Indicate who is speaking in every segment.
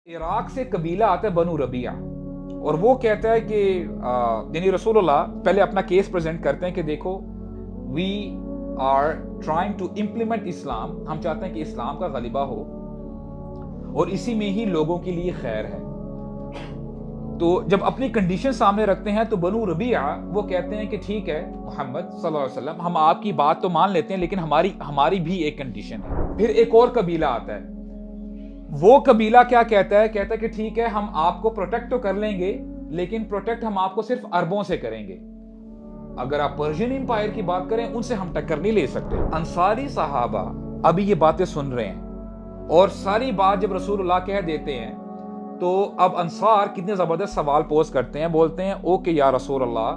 Speaker 1: Iraq से कबीला आता है बनु रबिया, और वो कहता है कि यानी रसूलुल्लाह पहले अपना केस प्रेजेंट करते हैं कि देखो, we are trying to implement Islam, हम चाहते हैं कि इस्लाम का गलिबा हो और इसी में ही लोगों के लिए खैर है। तो जब अपनी कंडीशन सामने रखते हैं तो बनु रबिया वो कहते हैं कि ठीक है मोहम्मद सल्लल्लाहु अलैहि वसल्लम, हम आपकी बात तो मान लेते हैं, लेकिन हमारी भी एक कंडीशन है। फिर एक और कबीला आता है, वो कबीला क्या कहता है, कहता है कि ठीक है हम आपको प्रोटेक्ट तो कर लेंगे, लेकिन प्रोटेक्ट हम आपको सिर्फ अरबों से करेंगे। अगर आप पर्शियन इंपायर की बात करें उनसे हम टक्कर नहीं ले सकते। अंसारी सहाबा अभी ये बातें सुन रहे हैं और सारी बात जब रसूलुल्लाह कह देते हैं तो अब अंसार कितने जबरदस्त सवाल पोज करते हैं, बोलते हैं ओके या रसूलुल्लाह,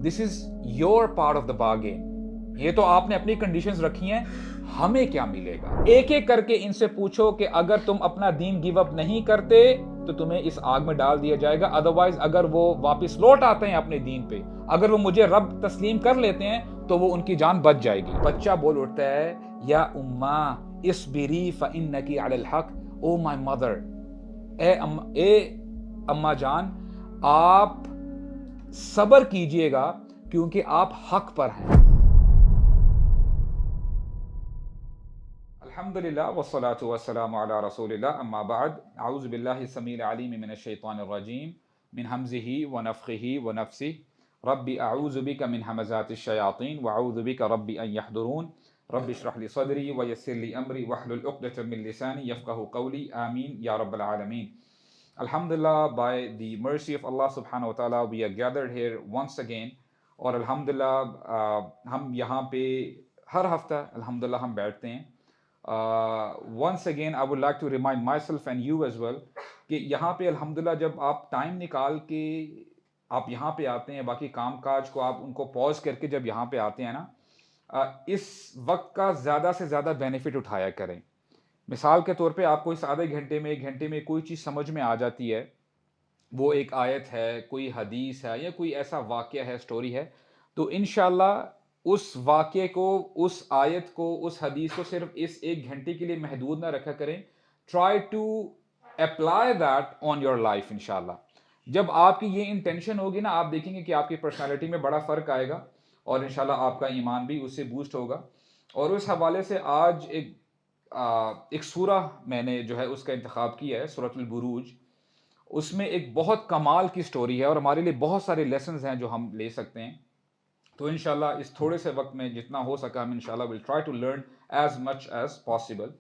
Speaker 1: this is your part of the bargain, ये तो आपने अपनी कंडीशंस रखी हैं, हमें क्या मिलेगा। एक एक करके इनसे पूछो कि अगर तुम अपना दीन गिव अप नहीं करते तो तुम्हें इस आग में डाल दिया जाएगा, अदरवाइज अगर वो वापस लौट आते हैं अपने दीन पे, अगर वो मुझे रब तस्लीम कर लेते हैं तो वो उनकी जान बच जाएगी। बच्चा बोल उठता है या उम्मा इस्बिरी फइन्नकी अलल हक, ओ माय मदर, ए अम्मा जान आप सब्र कीजिएगा क्योंकि आप हक पर हैं। अल्हम्दुलिल्लाह वस्सलातु वस्सलामु अला रसूलिल्लाह, अम्मा बाद, अऊज़ु बिल्लाहि समील अलीम मिनश शैतानिर रजीम, मिन हमज़िही व नफ़्ख़िही व नफ़्सिही, रब्बी अऊज़ु बिका मिन हमज़ातिश शयातीन व अऊज़ु बिका रब्बी अन यहदुरून, रब्बि इश्रह ली सदरी व यस्सिर ली अमरी वहलुल उक़दतम मिन लिसानी यफ़क़हू क़ौली, आमीन या रब्बल आलमीन। Alhamdulillah, by the mercy of Allah subhanahu wa ta'ala, we are gathered here once again, और अल्हम्दुलिल्लाह हम यहाँ पे हर हफ्ता अल्हम्दुलिल्लाह हम बैठते हैं। Once again I would like to remind myself and you as well कि यहाँ पे अल्हम्दुलिल्लाह जब आप टाइम निकाल के आप यहाँ पे आते हैं, बाकी काम काज को आप उनको पॉज करके जब यहाँ पे आते हैं ना, इस वक्त का ज़्यादा से ज़्यादा बेनिफिट उठाया करें। मिसाल के तौर पे आपको इस आधे घंटे में एक घंटे में कोई चीज़ समझ में आ जाती है, वो एक आयत है, कोई हदीस है या कोई ऐसा वाक़या है, स्टोरी है, तो इंशाअल्लाह उस वाक़ये को, उस आयत को, उस हदीस को सिर्फ इस एक घंटे के लिए महदूद ना रखा करें। Try to apply that on your life इंशाअल्लाह। जब आपकी ये इंटेंशन होगी ना, आप देखेंगे कि आपकी पर्सनालिटी में बड़ा फ़र्क आएगा और इंशाअल्लाह आपका ईमान भी उससे बूस्ट होगा। और उस हवाले से आज एक सूरा मैंने जो है उसका इंतखाब किया है, सूरतुल बुरूज। उसमें एक बहुत कमाल की स्टोरी है और हमारे लिए बहुत सारे लेसन्स हैं जो हम ले सकते हैं। तो इंशाल्लाह इस थोड़े से वक्त में जितना हो सका हम इंशाल्लाह will try to learn as much as possible.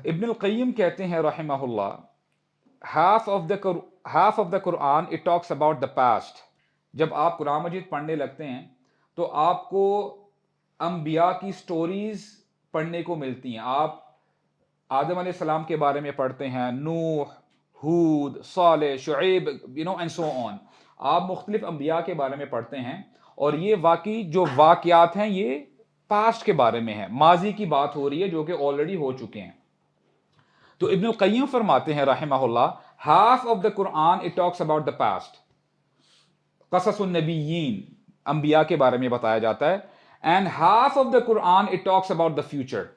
Speaker 1: इब्नुल क़य्यिम कहते हैं रहमहुल्लाह, half of the Quran it talks about the past. जब आप कुरान मजीद पढ़ने लगते हैं तो आपको अंबिया की स्टोरीज पढ़ने को मिलती हैं। आप आदम अलैहिस्सलाम के बारे में पढ़ते हैं, नूह, हूद, सालेह, शुएब, एंड सो ऑन। आप मुख्तलिफ अंबिया के बारे में पढ़ते हैं और ये वाकई जो वाकयात हैं ये पास्ट के बारे में है, माजी की बात हो रही है जो कि ऑलरेडी हो चुके हैं। तो इब्नुल क़य्यिम फरमाते हैं रहमहुल्लाह, half of the Quran it talks about the past, क़ससुन नबिय्यीन, अंबिया के बारे में बताया जाता है, and half of the Quran it talks about the future,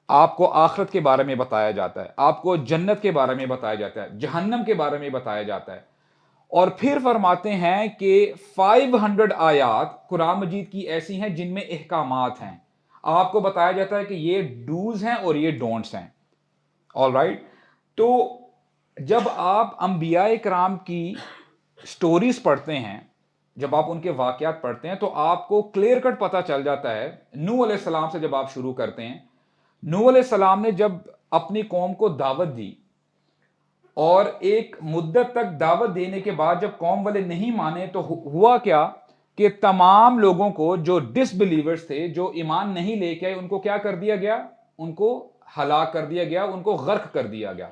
Speaker 1: आपको आखिरत के बारे में बताया जाता है, आपको जन्नत के बारे में बताया जाता है, जहन्नम के बारे में बताया जाता है। और फिर फरमाते हैं कि 500 आयात कुरान मजीद की ऐसी हैं जिनमें अहकामात हैं, आपको बताया जाता है कि ये डूज हैं और ये डोंट्स हैं। ऑल राइट, तो जब आप अंबिया इकराम की स्टोरीज पढ़ते हैं, जब आप उनके वाकयात पढ़ते हैं तो आपको क्लियर कट पता चल जाता है। नूह अलैहिस्सलाम से जब आप शुरू करते हैं, नूह अलैहिस्सलाम ने जब अपनी कौम को दावत दी और एक मुद्दत तक दावत देने के बाद जब कौम वाले नहीं माने तो हुआ क्या कि तमाम लोगों को जो डिसबिलीवर्स थे, जो ईमान नहीं लेके आए, उनको क्या कर दिया गया, उनको हलाक कर दिया गया, उनको गर्क कर दिया गया।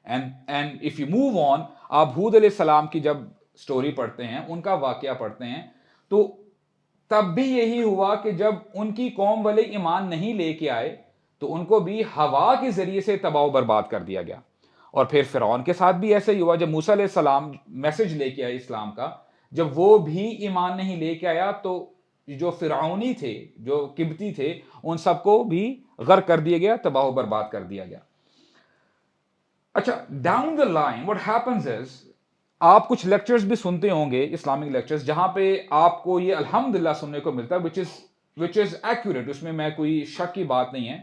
Speaker 1: And if you move on, आप हूद अलैहिस्सलाम की जब स्टोरी पढ़ते हैं, उनका वाकया पढ़ते हैं, तो तब भी यही हुआ कि जब उनकी कौम वाले ईमान नहीं लेके आए तो उनको भी हवा के जरिए से तबाह बर्बाद कर दिया गया। और फिर फिरौन के साथ भी ऐसे ही हुआ, जब मूसा अलैहिस्सलाम मैसेज लेके आए इस्लाम का, जब वो भी ईमान नहीं लेके आया तो जो फिरौनी थे, जो किब्ती थे, उन सबको भी गर्क कर दिया गया, तबाह बर्बाद कर दिया गया। अच्छा, down the line what happens is, आप कुछ लेक्चर्स भी सुनते होंगे, इस्लामिक लेक्चर्स, जहां पे आपको ये अल्हम्दुलिल्लाह सुनने को मिलता है, विच इज एक्यूरेट, उसमें मैं कोई शक की बात नहीं है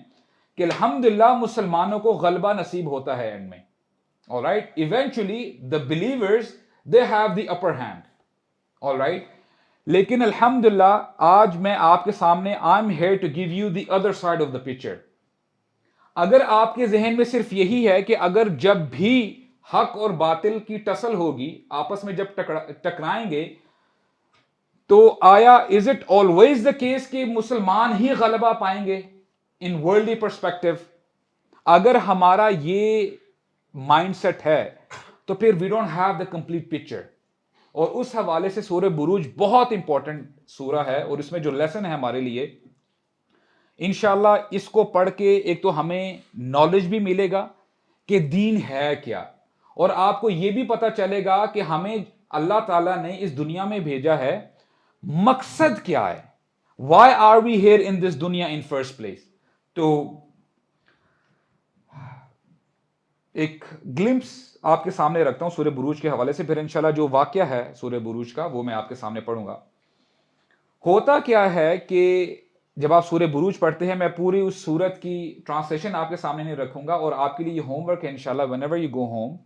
Speaker 1: कि अल्हम्दुलिल्लाह मुसलमानों को गलबा नसीब होता है एंड में। Alright, eventually the believers they have the upper hand. Alright, लेकिन अल्हम्दुलिल्लाह आज मैं आपके सामने, I am here to give you the other side of the picture. अगर आपके जहन में सिर्फ यही है कि अगर जब भी हक और बातिल की टसल होगी, आपस में जब टकराएंगे, तो आया is it always the case कि मुसलमान ही गलबा पाएंगे इन वर्ल्डली पर्सपेक्टिव? अगर हमारा ये माइंडसेट है तो फिर we don't have the complete picture. और उस हवाले से सूरह बुरूज बहुत इंपॉर्टेंट सूरह है, और इसमें जो लेसन है हमारे लिए, इंशाल्लाह इसको पढ़ के एक तो हमें नॉलेज भी मिलेगा कि दीन है क्या, और आपको यह भी पता चलेगा कि हमें अल्लाह ताला ने इस दुनिया में भेजा है, मकसद क्या है, why are we here in this दुनिया इन फर्स्ट प्लेस। तो एक ग्लिम्स आपके सामने रखता हूं सूरह बुरूज के हवाले से, फिर इंशाल्लाह जो वाकया है सूरह बुरूज का वो मैं आपके सामने पढ़ूंगा। होता क्या है कि जब आप सूरह बुरूज पढ़ते हैं, मैं पूरी उस सूरत की ट्रांसलेशन आपके सामने नहीं रखूंगा, और आपके लिए होमवर्क है इंशाल्लाह, व्हेनेवर यू गो होम,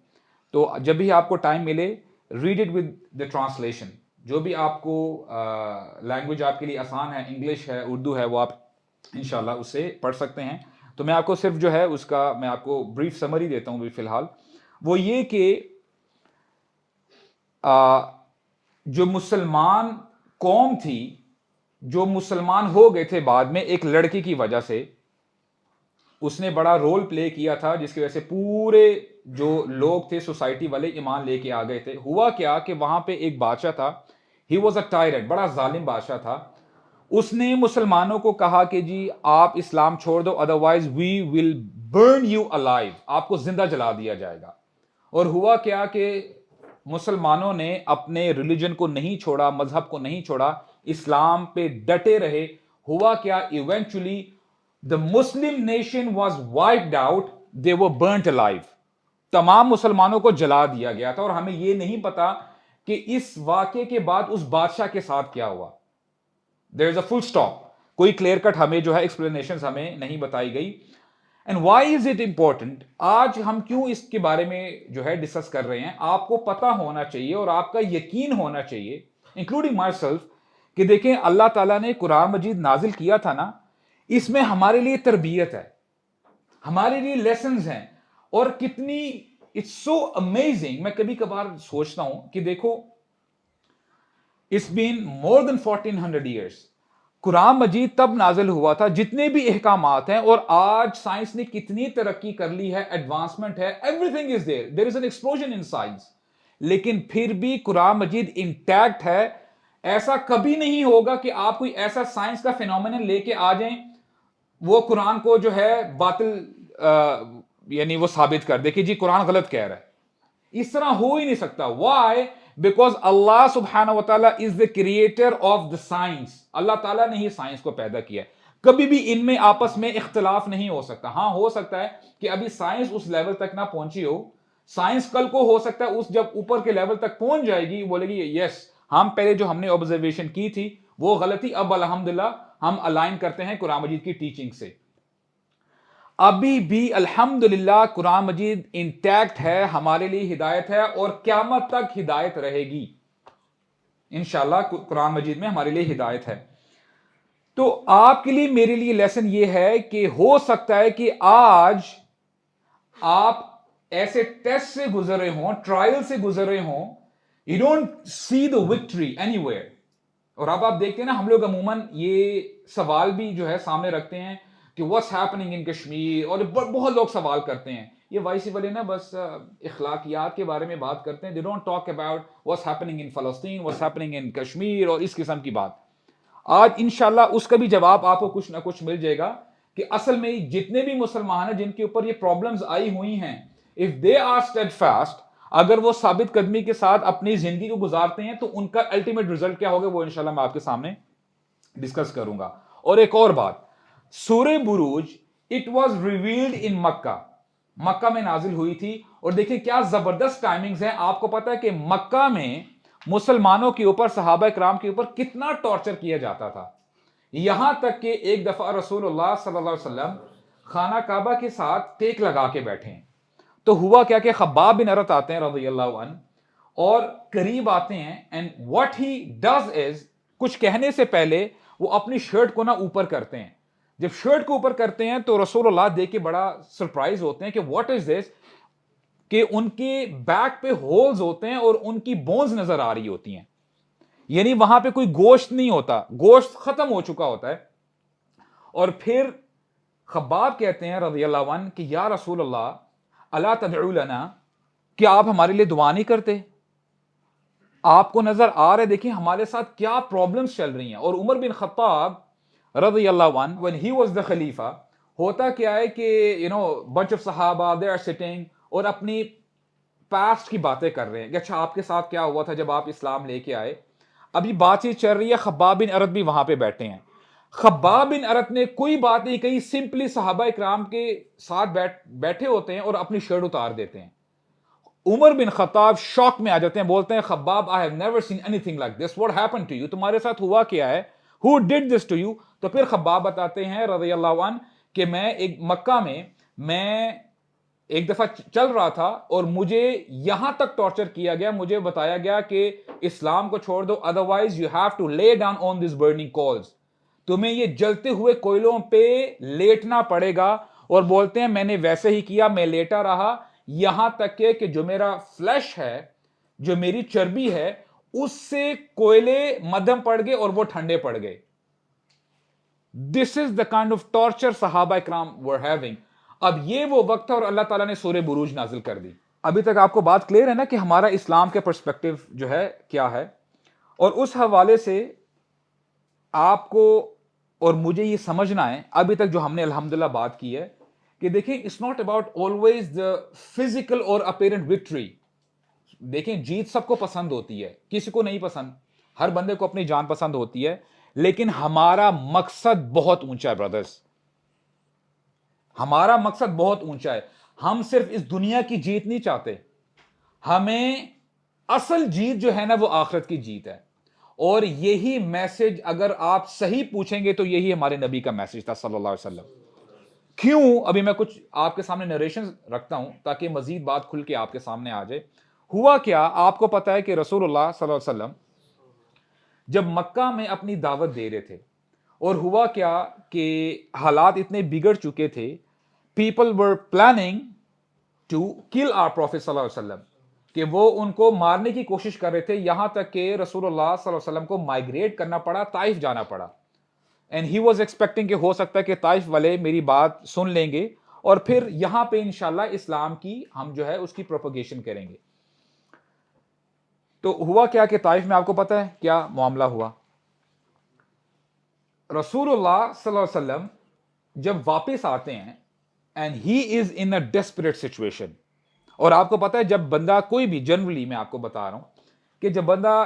Speaker 1: तो जब भी आपको टाइम मिले, read it with the translation. जो भी आपको लैंग्वेज आपके लिए आसान है, इंग्लिश है, उर्दू है, वो आप इंशाल्लाह उससे पढ़ सकते हैं। तो मैं आपको सिर्फ जो है उसका मैं आपको ब्रीफ समरी देता हूं फिलहाल। वो ये कि जो मुसलमान कौम थी, जो मुसलमान हो गए थे बाद में एक लड़की की वजह से, उसने बड़ा रोल प्ले किया था, जिसकी वजह से पूरे जो लोग थे सोसाइटी वाले ईमान लेके आ गए थे। हुआ क्या कि वहां पे एक बादशाह था, ही वॉज अ टायरेंट, बड़ा जालिम बादशाह था। उसने मुसलमानों को कहा कि जी आप इस्लाम छोड़ दो, otherwise we will burn you alive, आपको जिंदा जला दिया जाएगा। और हुआ क्या कि मुसलमानों ने अपने रिलीजन को नहीं छोड़ा, मजहब को नहीं छोड़ा, इस्लाम पे डटे रहे। हुआ क्या, eventually the Muslim nation was wiped out, they were burnt alive, तमाम मुसलमानों को जला दिया गया था। और हमें यह नहीं पता कि इस वाक्य के बाद उस बादशाह के साथ क्या हुआ। There is a full stop, कोई क्लियर कट हमें जो है एक्सप्लेनेशन हमें नहीं बताई गई। And why is it important, आज हम क्यों इसके बारे में जो है डिस्कस कर रहे हैं, आपको पता होना चाहिए और आपका यकीन होना चाहिए, इंक्लूडिंग माई सेल्फ, कि देखें अल्लाह ताला ने कुरान मजीद नाजिल किया था ना, इसमें हमारे लिए तरबियत है, हमारे लिए लेसन हैं। और कितनी इट्स सो अमेजिंग, मैं कभी कभार सोचता हूं कि देखो, it's been more than 1400 years. कुरान मजीद तब नाजिल हुआ था, जितने भी अहकामात हैं, और आज साइंस ने कितनी तरक्की कर ली है, एडवांसमेंट है, everything is there, there is an explosion in science, लेकिन फिर भी कुरान मजीद इंटैक्ट है। ऐसा कभी नहीं होगा कि आप कोई ऐसा साइंस का फिनोमिनन लेके आ जाएं, वो कुरान को जो है बातिल यानी वो साबित कर दे कि जी कुरान गलत कह रहा है। इस तरह हो ही नहीं सकता। वाई? बिकॉज अल्लाह सुब्हानहू व तआला is the creator of the science. अल्लाह ताला ने ही साइंस को पैदा किया है। कभी भी इनमें आपस में इख्तिलाफ नहीं हो सकता। हां, हो सकता है कि अभी साइंस उस लेवल तक ना पहुंची हो, साइंस कल को हो सकता है उस जब ऊपर के लेवल तक पहुंच जाएगी, बोलेगी यस हम पहले जो हमने ऑब्जर्वेशन की थी वो गलती, अब अल्हम्दुलिल्लाह हम अलाइन करते हैं कुरान मजीद की टीचिंग से। अभी भी अल्हम्दुलिल्लाह कुरान मजीद इंटैक्ट है, हमारे लिए हिदायत है, और क्यामत तक हिदायत रहेगी इंशाल्लाह। कुरान मजीद में हमारे लिए हिदायत है। तो आपके लिए, मेरे लिए लेसन यह है कि हो सकता है कि आज आप ऐसे टेस्ट से गुजरे हों, ट्रायल से गुजरे हों, you don't see the victory anywhere. और अब आप देखते हैं ना, हम लोग अमूमन ये सवाल भी जो है सामने रखते हैं कि व्हाट्स हैपनिंग इन कश्मीर, और बहुत लोग सवाल करते हैं, ये वाइसी वाले ना बस इखलाकियात के बारे में बात करते हैं, they don't talk about what's happening in फलस्तीन, व्हाट्स हैपनिंग इन कश्मीर, और इस किस्म की बात। आज इंशाल्लाह उसका भी जवाब आपको कुछ ना कुछ मिल जाएगा कि असल में जितने भी मुसलमान हैं जिनके ऊपर ये प्रॉब्लम्स आई हुई हैं, इफ दे आर स्टेडफास्ट, अगर वो साबित कदमी के साथ अपनी जिंदगी को गुजारते हैं, तो उनका अल्टीमेट रिजल्ट क्या होगा वो इंशाल्लाह मैं आपके सामने डिस्कस करूंगा। और एक और बात, सूरह बुरूज इट वाज रिवील्ड इन मक्का, मक्का में नाजिल हुई थी। और देखिए क्या जबरदस्त टाइमिंग्स हैं। आपको पता है कि मक्का में मुसलमानों के ऊपर, सहाबा किराम के ऊपर कितना टॉर्चर किया जाता था। यहां तक कि एक दफा रसूलुल्लाह सल्लल्लाहु अलैहि वसल्लम खाना काबा के साथ टेक लगा के बैठे हैं। तो हुआ क्या कि खब्बाब बिन अरत आते हैं रज़ियल्लाहु अन्हु और करीब आते हैं, and what he does is, कुछ कहने से पहले वो अपनी शर्ट को ना ऊपर करते हैं। जब शर्ट को ऊपर करते हैं तो रसूलुल्लाह देख के बड़ा सरप्राइज होते हैं कि व्हाट इज दिस, कि उनके बैक पे होल्स होते हैं और उनकी बोन्स नजर आ रही होती हैं, यानी वहां पे कोई गोश्त नहीं होता, गोश्त खत्म हो चुका होता है। और फिर खब्बाब कहते हैं रज़ियल्लाहु अन्हु कि या रसूल अल्लाह अला तदउ लना, क्या आप हमारे लिए दुआ नहीं करते? आपको नजर आ रहा है, देखिए हमारे साथ क्या प्रॉब्लम्स चल रही हैं। और उमर बिन खत्ताब रज़ियल्लाहु अन्हु व्हेन ही वाज द खलीफा, होता क्या है कि बंच ऑफ सहाबा दे आर सिटिंग और अपनी पास्ट की बातें कर रहे हैं कि अच्छा आपके साथ क्या हुआ था जब आप इस्लाम लेके आए। अभी बातचीत चल रही है, खब्बाब बिन अरत भी वहां पे बैठे हैं। खब्बाब बिन अरत ने कोई बात नहीं कही, सिंपली सहाबा इकराम के साथ बैठे होते हैं और अपनी शर्ट उतार देते हैं। उमर बिन खत्ताब शॉक में आ जाते हैं, बोलते हैं खब्बाब I have never seen anything like this, what happened to you, तुम्हारे साथ हुआ क्या है, who did this to you? तो फिर खब्बाब बताते हैं रज़ियल्लाहु अन्हु कि मैं एक मक्का में मैं एक दफा चल रहा था और मुझे यहां तक टॉर्चर किया गया, मुझे बताया गया कि इस्लाम को छोड़ दो, otherwise you have to lay down on this burning coals, तुम्हें ये जलते हुए कोयलों पे लेटना पड़ेगा। और बोलते हैं मैंने वैसे ही किया, मैं लेटा रहा, यहां तक के कि जो मेरा फ्लैश है, जो मेरी चर्बी है, उससे कोयले मध्यम पड़ गए और वो ठंडे पड़ गए। This is the kind of torture सहाबा इकराम वर हैविंग। अब ये वो वक्त है और अल्लाह ताला ने सूरह बुरूज नाजिल कर दी। अभी तक आपको बात क्लियर है ना कि हमारा इस्लाम के पर्सपेक्टिव जो है क्या है। और उस हवाले से आपको और मुझे ये समझना है अभी तक जो हमने अल्हम्दुलिल्लाह बात की है कि देखिए it's not about always the physical और अपेरेंट विक्ट्री। देखें जीत सबको पसंद होती है, किसी को नहीं पसंद, हर बंदे को अपनी जान पसंद होती है, लेकिन हमारा मकसद बहुत ऊंचा है ब्रदर्स, हमारा मकसद बहुत ऊंचा है। हम सिर्फ इस दुनिया की जीत नहीं चाहते, हमें असल जीत जो है ना वो आखिरत की जीत है। और यही मैसेज अगर आप सही पूछेंगे तो यही हमारे नबी का मैसेज था सल्लल्लाहु अलैहि वसल्लम। क्यों? अभी मैं कुछ आपके सामने नरेशन रखता हूं ताकि मजीद बात खुल के आपके सामने आ जाए। हुआ क्या, आपको पता है कि रसूलुल्लाह सल्लल्लाहु अलैहि वसल्लम जब मक्का में अपनी दावत दे रहे थे, और हुआ क्या कि हालात इतने बिगड़ चुके थे, people were planning to kill our prophet सल्लल्लाहु अलैहि वसल्लम, कि वो उनको मारने की कोशिश कर रहे थे। यहां तक कि रसूलुल्लाह सल्लल्लाहु अलैहि वसल्लम को माइग्रेट करना पड़ा, ताइफ जाना पड़ा। एंड ही वाज एक्सपेक्टिंग कि हो सकता है कि ताइफ वाले मेरी बात सुन लेंगे और फिर यहां पे इंशाल्लाह इस्लाम की हम जो है उसकी प्रोपगेशन करेंगे। तो हुआ क्या कि ताइफ में आपको पता है क्या मामला हुआ। रसूलुल्लाह सल्लल्लाहु अलैहि वसल्लम जब वापस आते हैं and he is in a desperate situation. और आपको पता है जब बंदा कोई भी, जनरली मैं आपको बता रहा हूं कि जब बंदा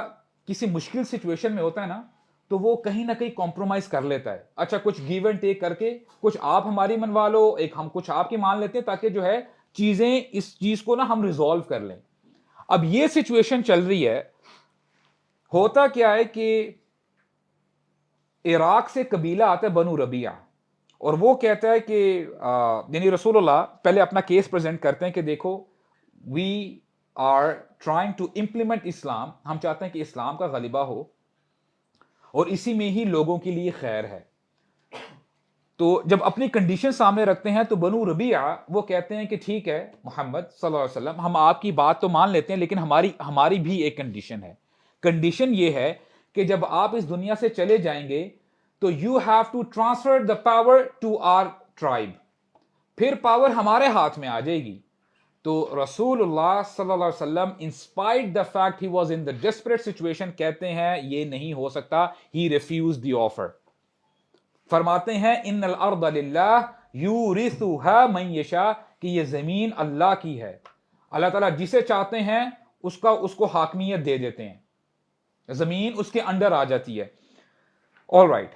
Speaker 1: किसी मुश्किल सिचुएशन में होता है ना तो वो कहीं ना कहीं कॉम्प्रोमाइज कर लेता है। अच्छा कुछ गिव एंड टेक करके, कुछ आप हमारी मनवा लो, एक हम कुछ आपकी मान लेते हैं, ताकि जो है चीजें, इस चीज को ना हम रिजॉल्व कर लें। अब ये सिचुएशन चल रही है। होता क्या है कि इराक से कबीला आता है बनु रबिया, और वो कहता है कि यानी रसूलुल्लाह पहले अपना केस प्रेजेंट करते हैं कि देखो we are trying to implement Islam, हम चाहते हैं कि इस्लाम का गलिबा हो और इसी में ही लोगों के लिए खैर है। तो जब अपनी कंडीशन सामने रखते हैं तो बनु रबिया वो कहते हैं कि ठीक है मोहम्मद सल्लल्लाहु अलैहि वसल्लम, हम आपकी बात तो मान लेते हैं, लेकिन हमारी हमारी भी एक कंडीशन है। कंडीशन ये है कि जब आप इस दुनिया से चले जाएंगे तो you have to transfer the power to our tribe, फिर पावर हमारे हाथ में आ जाएगी। तो रसूलुल्लाह सल्लल्लाहु अलैहि वसल्लम in spite the fact he was in the desperate situation कहते हैं ये नहीं हो सकता, ही रिफ्यूज द ऑफर। फरमाते हैं इन्नल अर्द लिल्लाह यूरिथुहा मन यशा, कि ये जमीन अल्लाह की है, अल्लाह ताला जिसे चाहते हैं उसको हाकमियत दे देते हैं, जमीन उसके अंडर आ जाती है। All right,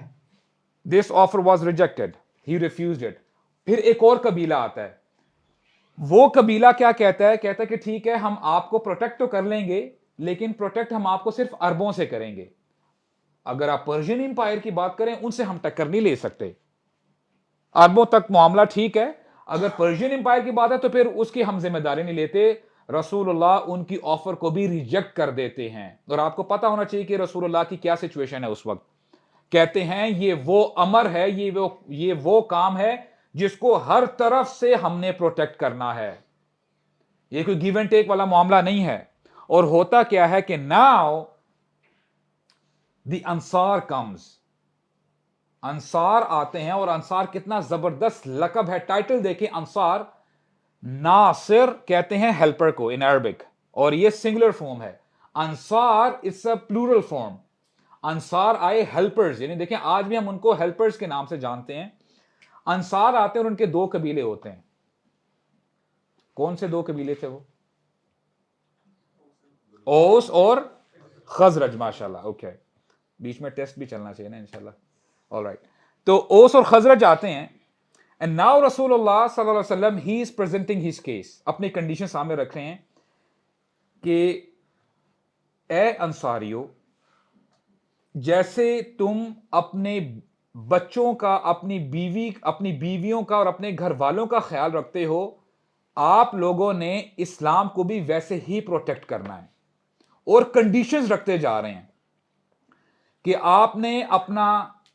Speaker 1: this offer was rejected, he refused it. फिर एक और कबीला आता है, वो कबीला क्या कहता है? कहता है कि ठीक है, हम आपको प्रोटेक्ट तो कर लेंगे, लेकिन प्रोटेक्ट हम आपको सिर्फ अरबों से करेंगे। अगर आप पर्शियन इंपायर की बात करें, उनसे हम टक्कर नहीं ले सकते। अरबों तक मामला ठीक है, अगर पर्शियन इंपायर की बात है तो फिर उसकी हम जिम्मेदारी नहीं लेते। रसूलुल्लाह उनकी ऑफर को भी रिजेक्ट कर देते हैं। और आपको पता होना चाहिए कि रसूलुल्लाह की क्या सिचुएशन है उस वक्त। कहते हैं ये वो अमर है, ये वो काम है जिसको हर तरफ से हमने प्रोटेक्ट करना है। ये कोई गिव एंड टेक वाला मामला नहीं है। और होता क्या है कि now the Ansar comes, Ansar आते हैं। और अंसार कितना जबरदस्त लकब है, टाइटल देखें अंसार। नासिर कहते हैं हेल्पर को इन अरबिक, और ये सिंगुलर फॉर्म है। अंसार इट्स अ प्लूरल फॉर्म। अंसार आए हेल्पर्स, यानी देखें आज भी हम उनको हेल्पर्स के नाम से जानते हैं। अंसार आते हैं और उनके दो कबीले होते हैं। कौन से दो कबीले थे वो? ओस और खजरज। माशाल्लाह, ओके। बीच में टेस्ट भी चलना चाहिए ना इंशाल्लाह। ऑलराइट, तो ओस और खजरज आते हैं। एंड नाउ रसूलुल्लाह सल्लल्लाहु अलैहि वसल्लम he is presenting his case, अपनी कंडीशन सामने रख रहे हैं कि ए अंसारियों, जैसे तुम अपने बच्चों का, अपनी बीवियों का और अपने घर वालों का ख्याल रखते हो, आप लोगों ने इस्लाम को भी वैसे ही प्रोटेक्ट करना है। और कंडीशंस रखते जा रहे हैं कि आपने अपना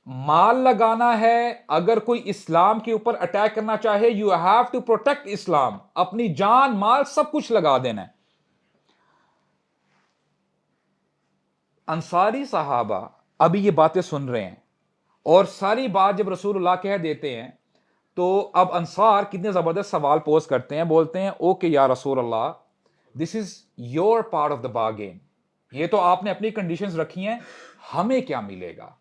Speaker 1: माल लगाना है। अगर कोई इस्लाम के ऊपर अटैक करना चाहे, यू हैव टू प्रोटेक्ट इस्लाम, अपनी जान माल सब कुछ लगा देना है। अंसारी सहाबा अभी ये बातें सुन रहे हैं, और सारी बात जब रसूलुल्लाह कह देते हैं, तो अब अंसार कितने जबरदस्त सवाल पोज करते हैं। बोलते हैं ओके या रसूलुल्लाह, this is your part of the bargain. ये तो आपने अपनी कंडीशंस रखी हैं, हमें क्या मिलेगा?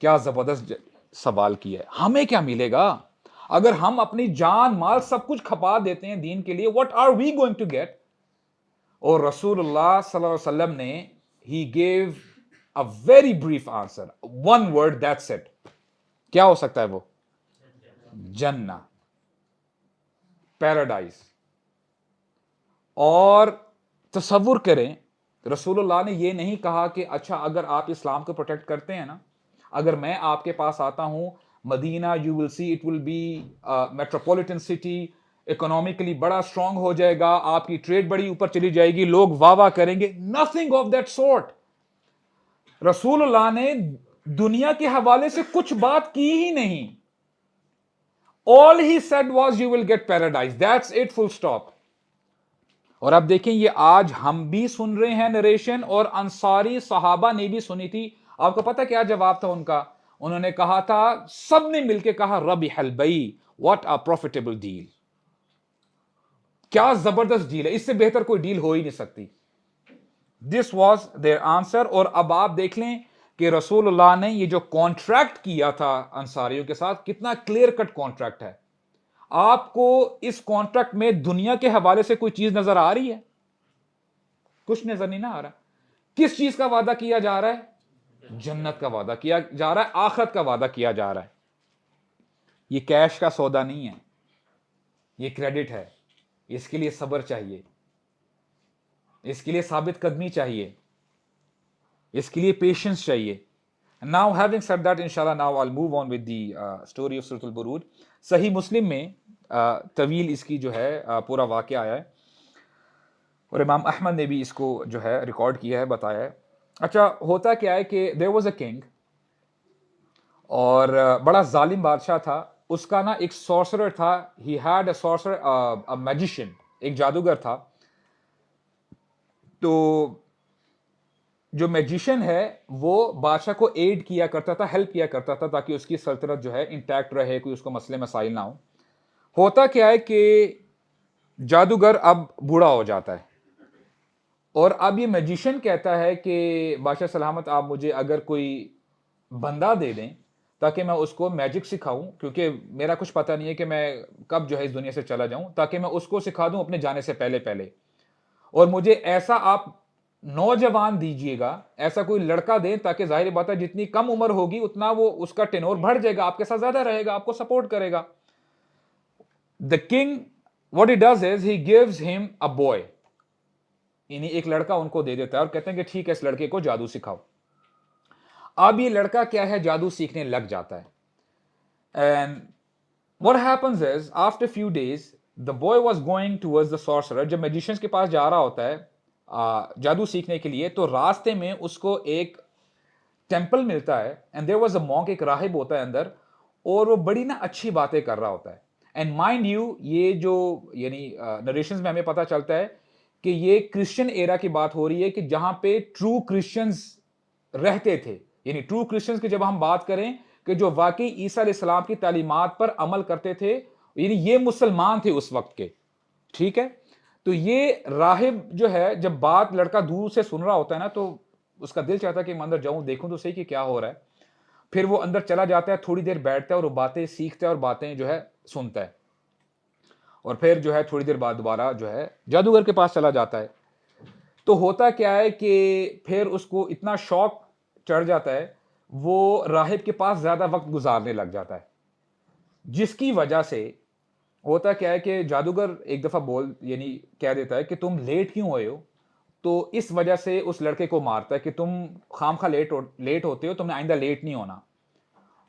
Speaker 1: क्या जबरदस्त सवाल किया है, हमें क्या मिलेगा अगर हम अपनी जान माल सब कुछ खपा देते हैं दीन के लिए? What are we going to get? और रसूलुल्लाह सल्लल्लाहु अलैहि वसल्लम ने ही gave a very brief answer, one word, that's it. क्या हो सकता है वो? जन्ना, पैराडाइज। और तसव्वुर करें, रसूलुल्लाह ने यह नहीं कहा कि अच्छा अगर आप इस्लाम को प्रोटेक्ट करते हैं ना, अगर मैं आपके पास आता हूं Medina, you will see it will be metropolitan city, economically बड़ा स्ट्रांग हो जाएगा, आपकी ट्रेड बड़ी ऊपर चली जाएगी, लोग वाह वाह करेंगे। Nothing of that sort. रसूलुल्लाह ने दुनिया के हवाले से कुछ बात की ही नहीं। All he said was you will get paradise, that's it, full stop. और अब देखें, ये आज हम भी सुन रहे हैं नरेशन, और अंसारी सहाबा ने भी सुनी थी। आपको पता क्या जवाब था उनका? उन्होंने कहा था, सबने मिलकर कहा, रबी हलबई, व्हाट अ प्रॉफिटेबल डील। क्या जबरदस्त डील है, इससे बेहतर कोई डील हो ही नहीं सकती। This was their answer. और अब आप देख लें कि रसूलुल्लाह ने ये जो कॉन्ट्रैक्ट किया था अंसारियों के साथ, कितना क्लियर कट कॉन्ट्रैक्ट है। आपको इस कॉन्ट्रैक्ट में दुनिया के हवाले से कोई चीज नजर आ रही है? कुछ नजर नहीं ना आ रहा। किस चीज का वादा किया जा रहा है? जन्नत का वादा किया जा रहा है, आखिरत का वादा किया जा रहा है। ये कैश का सौदा नहीं है, ये क्रेडिट है। इसके लिए सब्र चाहिए, इसके लिए साबित कदमी चाहिए, इसके लिए पेशेंस चाहिए। नाउ हैविंग सेड दैट, इंशाल्लाह now I will move on with the story of सूरत अल-बुरूज। सही मुस्लिम में तवील इसकी जो है पूरा वाक़या आया है, और इमाम अहमद ने भी इसको जो है रिकॉर्ड किया है, बताया है। अच्छा, होता क्या है कि देयर वाज अ किंग, और बड़ा जालिम बादशाह था। उसका ना एक सॉर्सरर था, he had a sorcerer, a magician, एक जादूगर था। तो जो मैजिशियन है वो बादशाह को एड किया करता था, हेल्प किया करता था, ताकि उसकी सल्तनत जो है इंटैक्ट रहे, कोई उसको मसले मसाइल ना हो। होता क्या है कि जादूगर अब बूढ़ा हो जाता है, और अब ये मैजिशियन कहता है कि बादशाह सलामत, आप मुझे अगर कोई बंदा दे दें ताकि मैं उसको मैजिक सिखाऊं, क्योंकि मेरा कुछ पता नहीं है कि मैं कब जो है इस दुनिया से चला जाऊं, ताकि मैं उसको सिखा दूं अपने जाने से पहले पहले। और मुझे ऐसा आप नौजवान दीजिएगा, ऐसा कोई लड़का दें, ताकि जाहिर बात है जितनी कम उम्र होगी उतना वो उसका टेनोर बढ़ जाएगा, आपके साथ ज्यादा रहेगा, आपको सपोर्ट करेगा। The king what he does is he gives him a boy, यानी एक लड़का उनको दे देता है और कहते हैं कि ठीक है, इस लड़के को जादू सिखाओ। अब ये लड़का क्या है, जादू सीखने लग जाता है। And what happens is after few days the boy was going towards the sorcerer, जब मैजिशियंस के पास जा रहा होता है जादू सीखने के लिए, तो रास्ते में उसको एक टेंपल मिलता है and there was a monk, एक राहिब होता है अंदर, और वो बड़ी ना अच्छी बातें कर रहा होता है। एंड माइंड यू, ये जो यानी नरेशंस में हमें पता चलता है कि ये क्रिश्चियन एरा की बात हो रही है कि जहां पे ट्रू क्रिश्चियंस रहते थे। यानी ट्रू क्रिश्चियंस की जब हम बात करें कि जो वाकई ईसा अलैहिस्सलाम की तालीमात पर अमल करते थे, यानी ये मुसलमान थे उस वक्त के। ठीक है, तो ये राहिब जो है, जब बात लड़का दूर से सुन रहा होता है ना, तो उसका दिल चाहता है कि मैं अंदर जाऊं, देखूं तो सही कि क्या हो रहा है। फिर वो अंदर चला जाता है, थोड़ी देर बैठता है और वो बातें सीखता है और बातें जो है सुनता है, और फिर जो है थोड़ी देर बाद दोबारा जो है जादूगर के पास चला जाता है। तो होता क्या है कि फिर उसको इतना शौक चढ़ जाता है, वो राहिब के पास ज्यादा वक्त गुजारने लग जाता है, जिसकी वजह से होता क्या है कि जादूगर एक दफा बोल यानी कह देता है कि तुम लेट क्यों हुए हो। तो इस वजह से उस लड़के को मारता है कि तुम खामखा लेट होते हो, तुमने आइंदा लेट नहीं होना।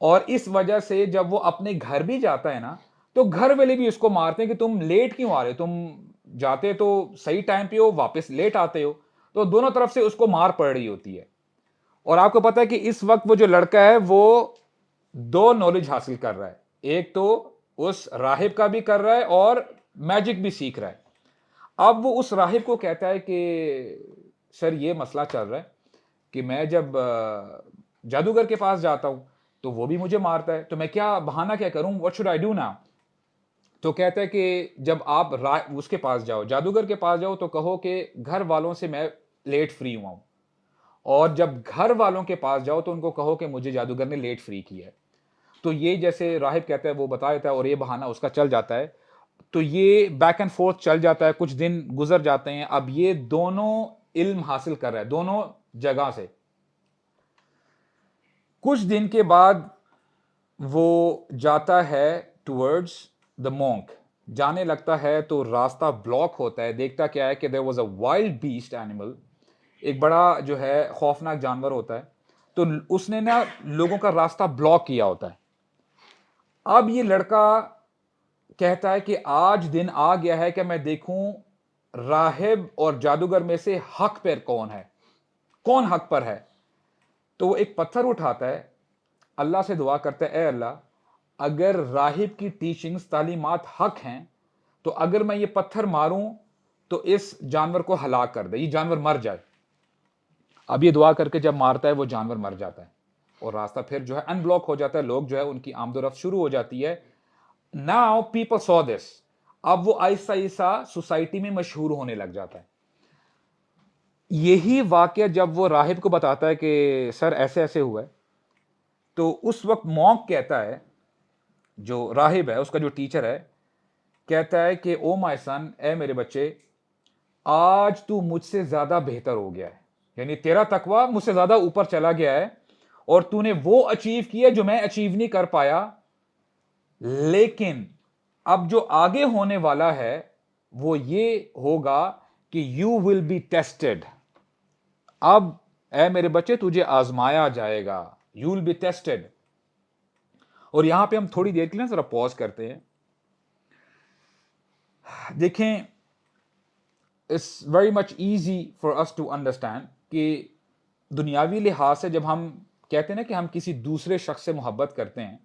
Speaker 1: और इस वजह से जब वो अपने घर भी जाता है ना, तो घर वाले भी उसको मारते हैं कि तुम लेट क्यों आ रहे हो, तुम जाते तो सही टाइम पे हो, वापस लेट आते हो। तो दोनों तरफ से उसको मार पड़ रही होती है। और आपको पता है कि इस वक्त वो जो लड़का है वो दो नॉलेज हासिल कर रहा है, एक तो उस राहिब का भी कर रहा है और मैजिक भी सीख रहा है। अब वो उस राहिब को कहता है कि सर ये मसला चल रहा है कि मैं जब जादूगर के पास जाता हूं तो वो भी मुझे मारता है, तो मैं क्या बहाना क्या करूं, what should I do now. तो कहता है कि जब आप उसके पास जाओ, जादूगर के पास जाओ, तो कहो कि घर वालों से मैं लेट फ्री हुआ हूं। और जब घर वालों के पास जाओ तो उनको कहो कि मुझे जादूगर ने लेट फ्री किया है। तो ये जैसे राहिब कहता है वो बता देता है और ये बहाना उसका चल जाता है। तो ये बैक एंड फोर्थ चल जाता है, कुछ दिन गुजर जाते हैं। अब ये दोनों इल्म हासिल कर रहा है दोनों जगह से। कुछ दिन के बाद वो जाता है टुवर्ड्स द मॉन्क, जाने लगता है तो रास्ता ब्लॉक होता है। देखता क्या है कि there was a wild beast animal, एक बड़ा जो है खौफनाक जानवर होता है। तो उसने ना लोगों का रास्ता ब्लॉक किया होता है। अब ये लड़का कहता है कि आज दिन आ गया है कि मैं देखूं राहिब और जादूगर में से हक पर कौन है, कौन हक पर है। तो वो एक पत्थर उठाता है, अल्लाह से दुआ करता है, ए अल्लाह, अगर राहिब की टीचिंग्स तालीमात हक हैं तो अगर मैं ये पत्थर मारूं तो इस जानवर को हलाक कर दे, ये जानवर मर जाए। अब ये दुआ करके जब मारता है वो जानवर मर जाता है और रास्ता फिर जो है अनब्लॉक हो जाता है, लोग जो है उनकी आमदोरफ्त शुरू हो जाती है। नाउ पीपल सॉ दिस, अब वो आहिस्ता आहिस्ता सोसाइटी में मशहूर होने लग जाता है। यही वाक्य जब वो राहिब को बताता है कि सर ऐसे ऐसे हुआ है, तो उस वक्त मॉन्क कहता है, जो राहिब है उसका जो टीचर है, कहता है कि ओ माय सन, ए मेरे बच्चे, आज तू मुझसे ज्यादा बेहतर हो गया है, यानी तेरा तकवा मुझसे ज्यादा ऊपर चला गया है और तूने वो अचीव किया जो मैं अचीव नहीं कर पाया। लेकिन अब जो आगे होने वाला है वो ये होगा कि यू विल बी टेस्टेड। अब ए मेरे बच्चे तुझे आजमाया जाएगा, यू विल बी टेस्टेड। और यहां पे हम थोड़ी देर के लिए जरा पॉज करते हैं। देखें, it's very much easy for us to understand कि दुनियावी लिहाज से जब हम कहते हैं ना कि हम किसी दूसरे शख्स से मोहब्बत करते हैं,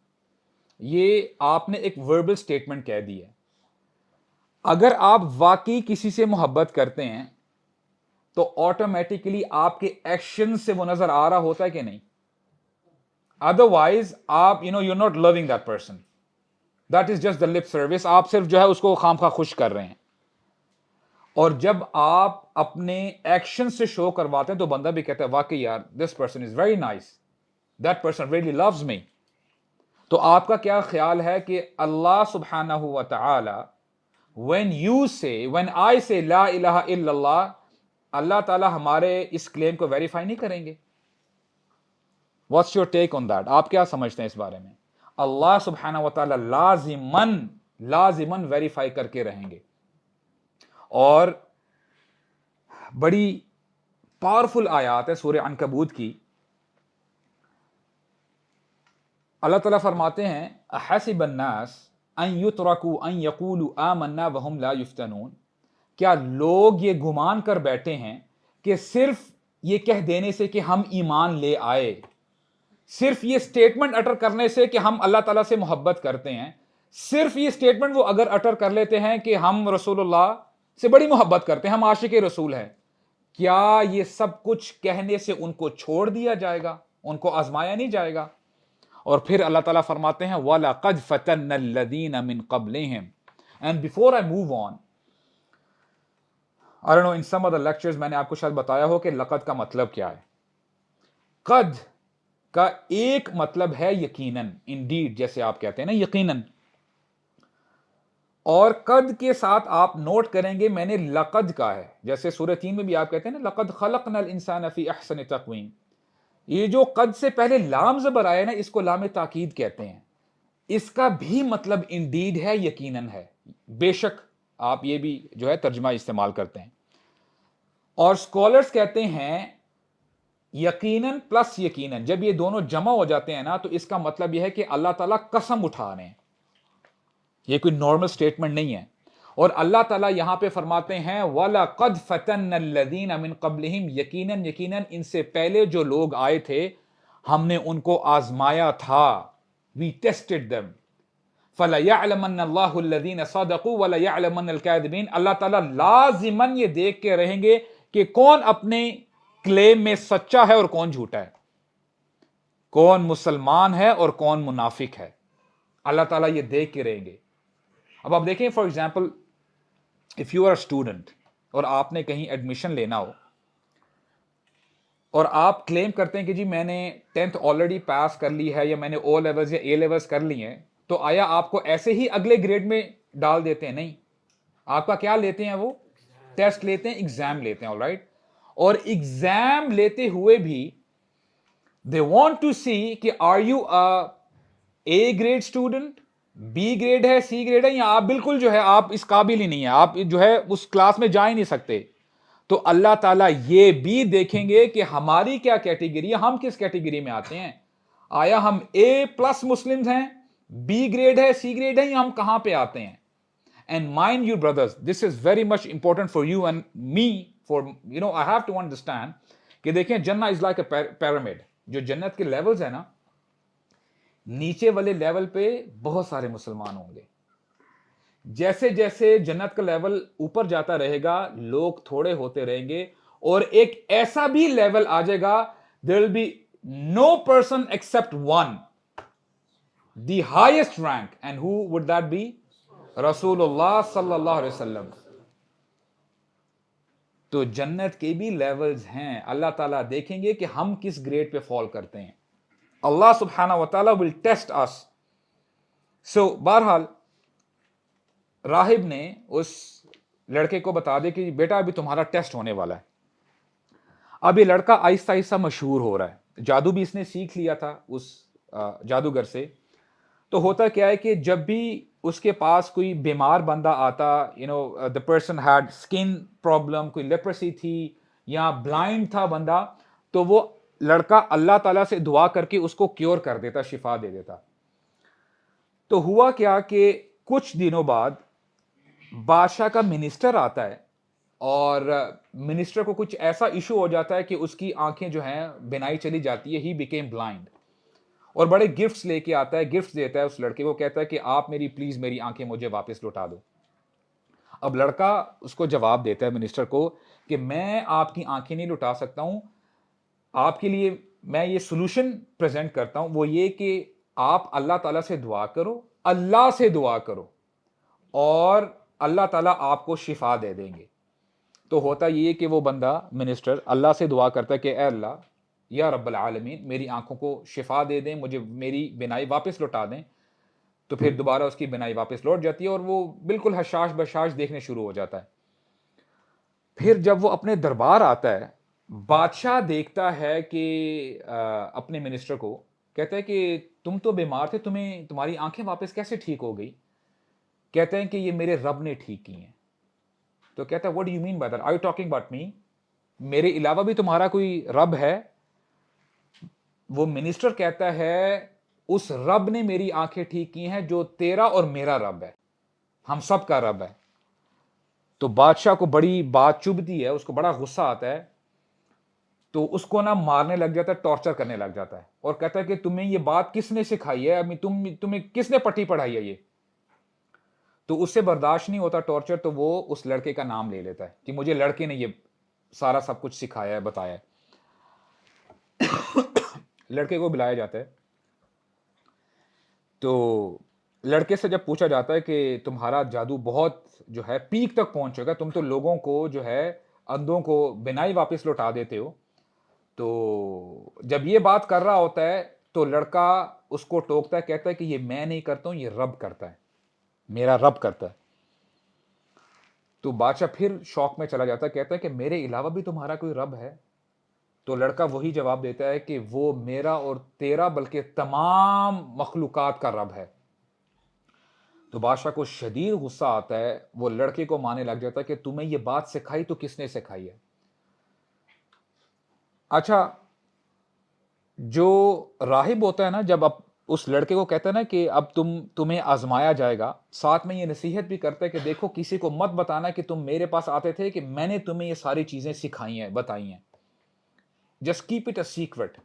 Speaker 1: ये आपने एक वर्बल स्टेटमेंट कह दी है। अगर आप वाकई किसी से मोहब्बत करते हैं तो ऑटोमेटिकली आपके एक्शन से वो नजर आ रहा होता है कि नहीं। अदरवाइज आप you're not loving that person, that is just the lip service, आप सिर्फ जो है उसको खामखा खुश कर रहे हैं। और जब आप अपने एक्शन से शो करवाते हैं तो बंदा भी कहता है वाकई यार this person is very nice, that person really loves me. तो आपका क्या ख्याल है कि अल्लाह सुब्हानहू व तआला, when I say ला इलाहा इल्लल्लाह, अल्लाह ताला हमारे इस क्लेम को वेरीफाई नहीं करेंगे? What's your take on that, आप क्या समझते हैं इस बारे में? अल्लाह सुब्हानहू व तआला लाजिमन लाजिमन वेरीफाई करके रहेंगे। और बड़ी पावरफुल आयत है सूरह अनकबूत की। अल्लाह ताला फरमाते हैं, अहसिबन्नास अन युतरकू अन यकूलू आमन्ना वहुम ला युफ्तनून, क्या लोग ये गुमान कर बैठे हैं कि सिर्फ ये कह देने से कि हम ईमान ले आए, सिर्फ ये स्टेटमेंट अटर करने से कि हम अल्लाह ताला से मोहब्बत करते हैं, सिर्फ ये स्टेटमेंट वो अगर अटर कर लेते हैं कि हम रसूलुल्लाह से बड़ी मोहब्बत करते हैं, हम आशिक रसूल हैं, क्या ये सब कुछ कहने से उनको छोड़ दिया जाएगा, उनको आजमाया नहीं जाएगा? और फिर अल्लाह ताला फरमाते हैं, वलक़द फ़तन्नल्लज़ीना मिन क़ब्लिहिम। And before I move on, I don't know, in some of the lectures मैंने आपको शायद बताया हो कि लक़द का मतलब क्या है। कद का एक मतलब है यकीनन, इंडीड जैसे आप कहते हैं ना, यकीनन। और कद के साथ आप नोट करेंगे मैंने लक़द का है, जैसे सूरह 3 में भी आप कहते हैं ना, लक़द ख़लक़नल इंसान फ़ी अहसनि तक़वीम। ये जो कद से पहले लाम ज़बर आया ना, इसको लाम ताकीद कहते हैं। इसका भी मतलब इंडीड है, यकीनन है। बेशक आप ये भी जो है तर्जुमा इस्तेमाल करते हैं। और स्कॉलर्स कहते हैं यकीनन प्लस यकीनन, जब ये दोनों जमा हो जाते हैं ना, तो इसका मतलब यह है कि अल्लाह ताला कसम उठा रहे हैं, ये कोई नॉर्मल स्टेटमेंट नहीं है। और अल्लाह ताला यहां पे फरमाते हैं, वलक़द फ़तन्नल्लज़ीना मिन क़ब्लिहिम, यकीनन यकीनन इनसे पहले जो लोग आए थे हमने उनको आजमाया था, वी टेस्टेड देम, फ़लयअलमन्नल्लाहुल्लज़ीना सदक़ू वलयअलमन्नल काज़िबीन। अल्लाह ताला लाजिमन ये देख के रहेंगे कि कौन अपने क्लेम में सच्चा है और कौन झूठा है, कौन मुसलमान है और कौन मुनाफिक है। अल्लाह ताला ये देख के रहेंगे। अब आप देखें, for example, if you are student और आपने कहीं एडमिशन लेना हो और आप क्लेम करते हैं कि जी मैंने 10th ऑलरेडी पास कर ली है, या मैंने ओ लेवल्स या ए लेवल्स कर ली हैं, तो आया आपको ऐसे ही अगले ग्रेड में डाल देते हैं? नहीं, आपका क्या लेते हैं? वो टेस्ट लेते हैं, एग्जाम लेते हैं, ऑलराइट। और एग्जाम लेते हुए भी दे वांट टू सी कि are you a A grade student, B grade है, सी ग्रेड है, या आप बिल्कुल जो है आप इस काबिल ही नहीं है, आप जो है उस क्लास में जा ही नहीं सकते। तो अल्लाह ताला ये भी देखेंगे कि हमारी क्या कैटेगरी है, हम किस कैटेगरी में आते हैं। आया हम ए प्लस मुस्लिम्स हैं, बी ग्रेड है, सी ग्रेड है, या हम कहां पे आते हैं। And mind you brothers, this is very much important for you and me, for you know, I have to understand कि देखें, जन्नत इज लाइक अ पिरामिड। जो जन्नत के लेवल्स है ना, नीचे वाले लेवल पे बहुत सारे मुसलमान होंगे। जैसे जैसे जन्नत का लेवल ऊपर जाता रहेगा, लोग थोड़े होते रहेंगे, और एक ऐसा भी लेवल आ जाएगा, there will be no person except one, the highest rank, and who would that be? रसूलुल्लाह सल्लल्लाहु अलैहि वसल्लम। तो जन्नत के भी लेवल्स हैं। अल्लाह ताला देखेंगे कि हम किस ग्रेड पे फॉल करते हैं। अल्लाह सुब्हानहू व तआला विल टेस्ट अस। सो बहरहाल राहिब ने उस लड़के को बता दे कि बेटा अभी तुम्हारा टेस्ट होने वाला है। अब ये लड़का आहिस्ता आहिस्ता मशहूर हो रहा है, जादू भी इसने सीख लिया था उस जादूगर से। तो होता क्या है कि जब भी उसके पास कोई बीमार बंदा आता, you know the person had skin problem, कोई लेप्रेसी थी या ब्लाइंड था बंदा, तो वो लड़का अल्लाह ताला से दुआ करके उसको क्योर कर देता, शिफा दे देता। तो हुआ क्या कि कुछ दिनों बाद बादशाह का मिनिस्टर आता है, और मिनिस्टर को कुछ ऐसा इशू हो जाता है कि उसकी आंखें जो हैं बिनाई चली जाती है, ही बिकेम ब्लाइंड। और बड़े गिफ्ट्स लेके आता है, गिफ्ट्स देता है उस लड़के को, कहता है कि आप प्लीज मेरी आंखें मुझे वापस लौटा दो। अब लड़का उसको जवाब देता है मिनिस्टर को कि मैं आपकी आंखें नहीं लौटा सकता हूं, आपके लिए मैं ये सोल्यूशन प्रेजेंट करता हूं, वो ये कि आप अल्लाह ताला से दुआ करो, अल्लाह से दुआ करो, और अल्लाह ताला आपको शिफा दे देंगे। तो होता ये कि वो बंदा मिनिस्टर अल्लाह से दुआ करता है कि ए अल्लाह, या रब्बल आलमीन, मेरी आंखों को शिफा दे दें, मुझे मेरी बिनाई वापस लौटा दें। तो फिर दोबारा उसकी बिनाई वापस लौट जाती है और वो बिल्कुल हशाश बशाश देखने शुरू हो जाता है। फिर जब वो अपने दरबार आता है, बादशाह देखता है कि अपने मिनिस्टर को, कहता है कि तुम तो बीमार थे, तुम्हें तुम्हारी आंखें वापस कैसे ठीक हो गई? कहते हैं कि ये मेरे रब ने ठीक की हैं। तो कहता है what do you mean by that, are you talking about me, मेरे अलावा भी तुम्हारा कोई रब है? वो मिनिस्टर कहता है उस रब ने मेरी आंखें ठीक की हैं जो तेरा और मेरा रब है, हम सब का रब है। तो बादशाह को बड़ी बात चुभती है, उसको बड़ा गुस्सा आता है, तो उसको ना मारने लग जाता है, टॉर्चर करने लग जाता है और कहता है कि तुम्हें ये बात किसने सिखाई है, अभी तुम्हें किसने पट्टी पढ़ाई है ये? तो उससे बर्दाश्त नहीं होता टॉर्चर, तो वो उस लड़के का नाम ले लेता है कि मुझे लड़के ने ये सारा सब कुछ सिखाया है, बताया है। लड़के को बुलाया जाता है, तो लड़के से जब पूछा जाता है कि तुम्हारा जादू बहुत जो है पीक तक पहुंच चुका है, तुम तो लोगों को जो है अंधों को बिना ही वापस लौटा देते हो। तो जब ये बात कर रहा होता है तो लड़का उसको टोकता है, कहता है कि ये मैं नहीं करता हूं, ये रब करता है, मेरा रब करता है। तो बादशाह फिर शौक में चला जाता है, कहता है कि मेरे अलावा भी तुम्हारा कोई रब है? तो लड़का वही जवाब देता है कि वो मेरा और तेरा बल्कि तमाम मखलूकात का रब है। तो बादशाह को शदीद गुस्सा आता है, वो लड़के को मारने लग जाता है कि तुम्हें ये बात सिखाई तो किसने सिखाई है? अच्छा, जो राहिब होता है ना, जब अब उस लड़के को कहता है ना कि अब तुम्हें आजमाया जाएगा, साथ में ये नसीहत भी करता है कि देखो किसी को मत बताना कि तुम मेरे पास आते थे कि मैंने तुम्हें ये सारी चीजें सिखाई हैं, बताई हैं, just keep it a secret.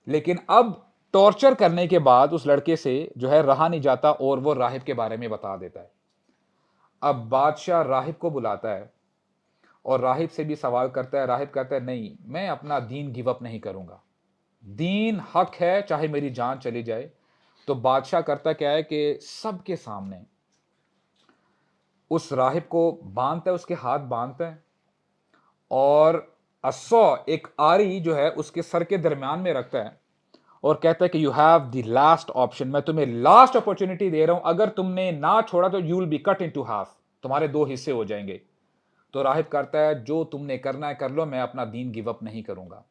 Speaker 1: लेकिन अब टॉर्चर करने के बाद उस लड़के से जो है रहा नहीं जाता और वो राहिब के बारे में बता देता है। अब बादशाह राहिब को बुलाता है और राहिब से भी सवाल करता है। राहिब कहता है नहीं, मैं अपना दीन गिव अप नहीं करूंगा, दीन हक है चाहे मेरी जान चली जाए। तो बादशाह करता क्या है कि सबके सामने उस राहिब को बांधता है, उसके हाथ बांधता है और असौ एक आरी जो है उसके सर के दरमियान में रखता है और कहता है कि you have the last option, मैं तुम्हें लास्ट अपॉर्चुनिटी दे रहा हूं, अगर तुमने ना छोड़ा तो you will be cut into half, तुम्हारे दो हिस्से हो जाएंगे। तो राहिब करता है जो तुमने करना है कर लो, मैं अपना दीन गिव अप नहीं करूंगा।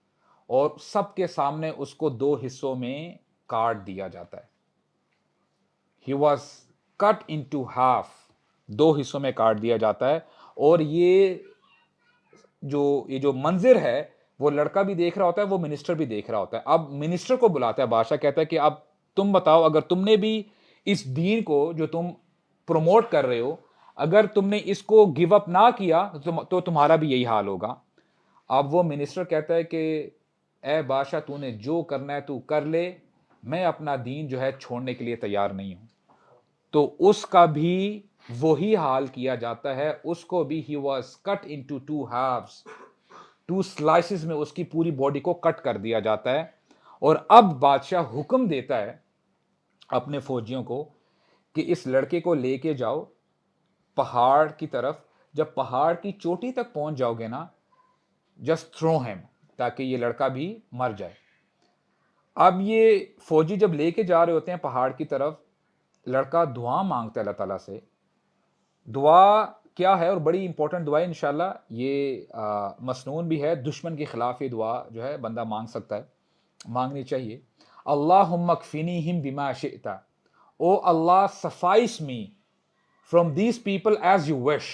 Speaker 1: और सबके सामने उसको दो हिस्सों में काट दिया जाता है। He was cut into half, दो हिस्सों में काट दिया जाता है। और ये जो मंजिर है वो लड़का भी देख रहा होता है, वो मिनिस्टर भी देख रहा होता है। अब मिनिस्टर को बुलाता है बादशाह, कहता है कि अब तुम बताओ, अगर तुमने भी इस दीन को जो तुम प्रमोट कर रहे हो, अगर तुमने इसको गिव अप ना किया तो तुम्हारा भी यही हाल होगा। अब वो मिनिस्टर कहता है कि ए बादशाह, तूने जो करना है तू कर ले, मैं अपना दीन जो है छोड़ने के लिए तैयार नहीं हूं। तो उसका भी वही हाल किया जाता है, उसको भी he was cut into two halves, two slices में उसकी पूरी बॉडी को कट कर दिया जाता है। और अब बादशाह हुक्म देता है अपने फौजियों को कि इस लड़के को लेके जाओ पहाड़ की तरफ, जब पहाड़ की चोटी तक पहुंच जाओगे ना, जस्ट थ्रो हिम, ताकि ये लड़का भी मर जाए। अब ये फौजी जब लेके जा रहे होते हैं पहाड़ की तरफ, लड़का दुआ मांगता है अल्लाह ताला से। दुआ क्या है, और बड़ी इंपॉर्टेंट दुआ है, इंशाल्लाह ये मसनून भी है, दुश्मन के खिलाफ ये दुआ जो है बंदा मांग सकता है, मांगनी चाहिए। अल्लाहुम्मा कफिनीहिम बिमा शिअता, O Allah suffice me from these people as you wish,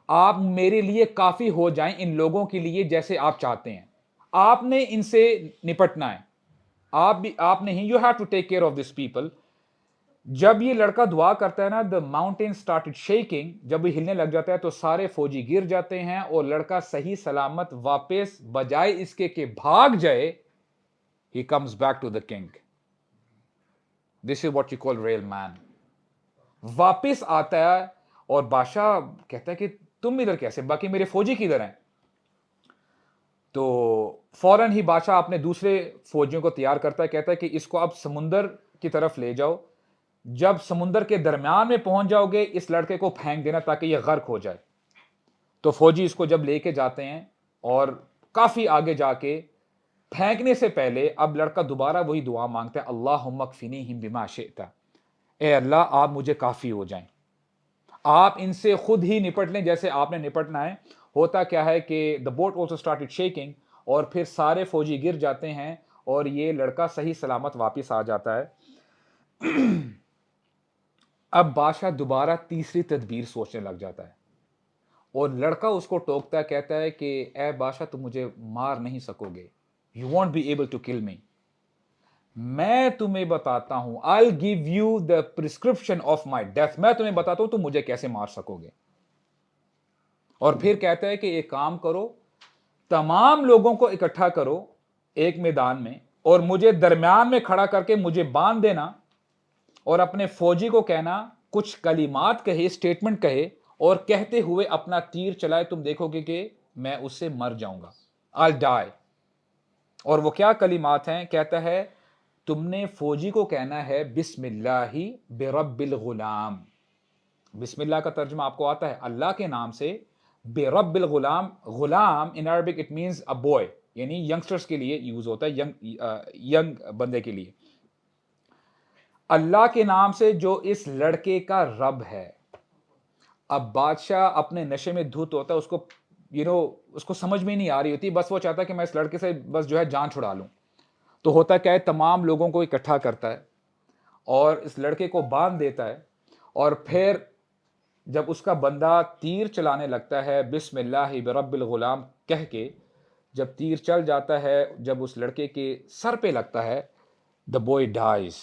Speaker 1: आप मेरे लिए काफी हो जाएं इन लोगों के लिए जैसे आप चाहते हैं। आपने इनसे निपटना है, आपने ही, you have to take care of this people. जब ये लड़का दुआ करता है ना, द माउंटेन स्टार्टेड शेकिंग, जब ये हिलने लग जाता है तो सारे फौजी गिर जाते हैं और लड़का सही सलामत वापस, बजाय इसके कि भाग जाए, he comes back to the king. This is what you call real man. वापस आता है और बादशाह कहता है कि तुम इधर कैसे, बाकी मेरे फौजी किधर हैं? तो फौरन ही बादशाह अपने दूसरे फौजियों को तैयार करता है, कहता है कि इसको अब समुंदर की तरफ ले जाओ, जब समुंदर के दरमियान में पहुंच जाओगे इस लड़के को फेंक देना ताकि यह गर्क हो जाए। तो फौजी इसको जब लेके जाते हैं और काफी आगे जाके फेंकने से पहले अब लड़का दोबारा वही दुआ मांगता है, अल्लाहुम्मा कफिनीहिम बिमा शिअता, ए अल्लाह आप मुझे काफी हो जाएं, आप इनसे खुद ही निपट लें जैसे आपने निपटना है। होता क्या है कि the boat also started shaking, और फिर सारे फौजी गिर जाते हैं और ये लड़का सही सलामत वापस आ जाता है। अब बादशाह दोबारा तीसरी तदबीर सोचने लग जाता है और लड़का उसको टोकता है, कहता है कि ए बादशाह, तुम मुझे मार नहीं सकोगे, you won't be able to kill me. मैं तुम्हें बताता हूं, I give you the prescription of my death, मैं तुम्हें बताता हूं तुम मुझे कैसे मार सकोगे। और फिर कहता है कि एक काम करो, तमाम लोगों को इकट्ठा करो एक मैदान में और मुझे दरमियान में खड़ा करके मुझे बांध देना और अपने फौजी को कहना, कुछ कलिमात कहे, स्टेटमेंट कहे और कहते हुए अपना तीर चलाए, तुम देखोगे कि मैं उससे मर जाऊंगा, आई डाई। और वो क्या कलिमात हैं? कहता है, तुमने फौजी को कहना है बिस्मिल्लाहि बिरब्बिल गुलाम। बिस्मिल्लाह का तर्जुमा आपको आता है, अल्लाह के नाम से। बिरब्बिल गुलाम, गुलाम in Arabic it means a boy, यानी यंगस्टर्स के लिए यूज होता है, यंग बंदे के लिए। अल्लाह के नाम से जो इस लड़के का रब है। अब बादशाह अपने नशे में धुत होता है, उसको उसको समझ में नहीं आ रही होती, बस वो चाहता है कि मैं इस लड़के से बस जो है जान छुड़ा लूं। तो होता क्या है, तमाम लोगों को इकट्ठा करता है और इस लड़के को बांध देता है और फिर जब उसका बंदा तीर चलाने लगता है बिस्मिल्लाहि बिरब्बिल गुलाम कह के, जब तीर चल जाता है, जब उस लड़के के सर पे लगता है, द बॉय डाइज,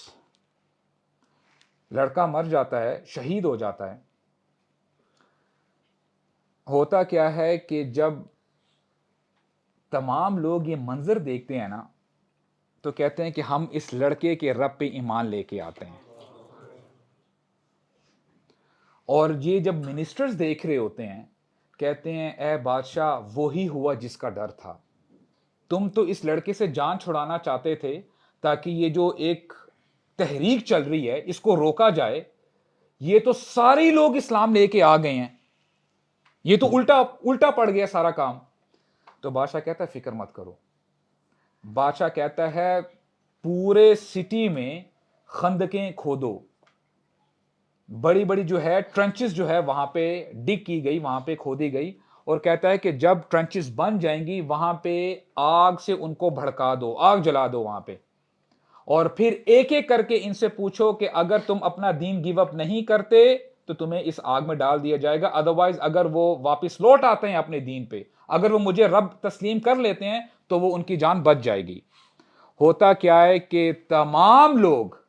Speaker 1: लड़का मर जाता है, शहीद हो जाता है। होता क्या है कि जब तमाम लोग ये मंजर देखते हैं ना, तो कहते हैं कि हम इस लड़के के रब पे ईमान लेके आते हैं। और ये जब मिनिस्टर्स देख रहे होते हैं, कहते हैं, ए बादशाह, वो ही हुआ जिसका डर था। तुम तो इस लड़के से जान छुड़ाना चाहते थे ताकि ये जो एक तहरीक चल रही है इसको रोका जाए, ये तो सारे लोग इस्लाम लेके आ गए हैं, ये तो उल्टा उल्टा पड़ गया सारा काम। तो बादशाह कहता है, फिक्र मत करो। बादशाह कहता है, पूरे सिटी में खंदकें खोदो, बड़ी बड़ी जो है ट्रंचेस जो है वहां पे डिग की गई, वहां पे खोदी गई। और कहता है कि जब ट्रंचेस बन जाएंगी वहां पे आग से उनको भड़का दो, आग जला दो वहां पे। और फिर एक एक करके इनसे पूछो कि अगर तुम अपना दीन गिव अप नहीं करते तो तुम्हें इस आग में डाल दिया जाएगा, अदरवाइज अगर वो वापस लौट आते हैं अपने दीन पे, अगर वो मुझे रब तस्लीम कर लेते हैं तो वो उनकी जान बच जाएगी। होता क्या है कि तमाम लोग,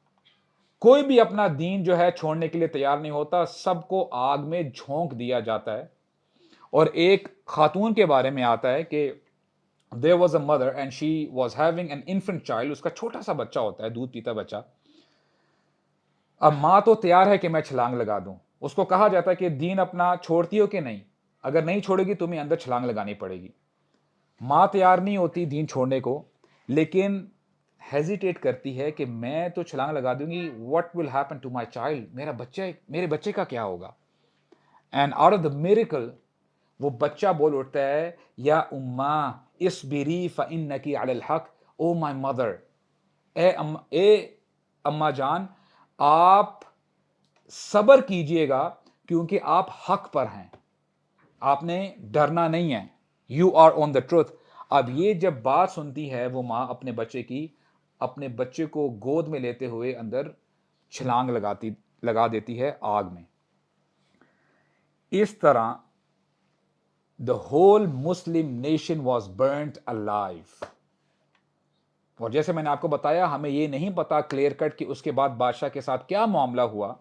Speaker 1: कोई भी अपना दीन जो है छोड़ने के लिए तैयार नहीं होता, सबको आग में झोंक दिया जाता है। और एक खातून के बारे में आता है कि there was a mother and she was having an infant child, उसका छोटा सा बच्चा होता है, दूध पीता बच्चा। अब मां तो तैयार है कि मैं छलांग लगा दूं, उसको कहा जाता है कि दीन अपना छोड़ती हो कि नहीं, अगर नहीं छोड़ेगी तुम्हें अंदर छलांग लगानी पड़ेगी। मां तैयार नहीं होती दीन छोड़ने को, लेकिन हेजिटेट करती है कि मैं तो छलांग लगा दूंगी, what will happen to my child, मेरे बच्चे का क्या होगा। And out of the miracle वो बच्चा बोल उठता है, या उम्मा इसबिरी फइन्नकी अलल हक, ओ माय मदर, ए अम्मा जान, आप सब्र कीजिएगा क्योंकि आप हक पर हैं, आपने डरना नहीं है, you are on the truth. अब ये जब बात सुनती है वो मां अपने बच्चे की, अपने बच्चे को गोद में लेते हुए अंदर छलांग लगा देती है आग में। इस तरह the whole Muslim nation was burned alive. और जैसे मैंने आपको बताया, हमें यह नहीं पता क्लियर कट कि उसके बाद बादशाह के साथ क्या मामला हुआ।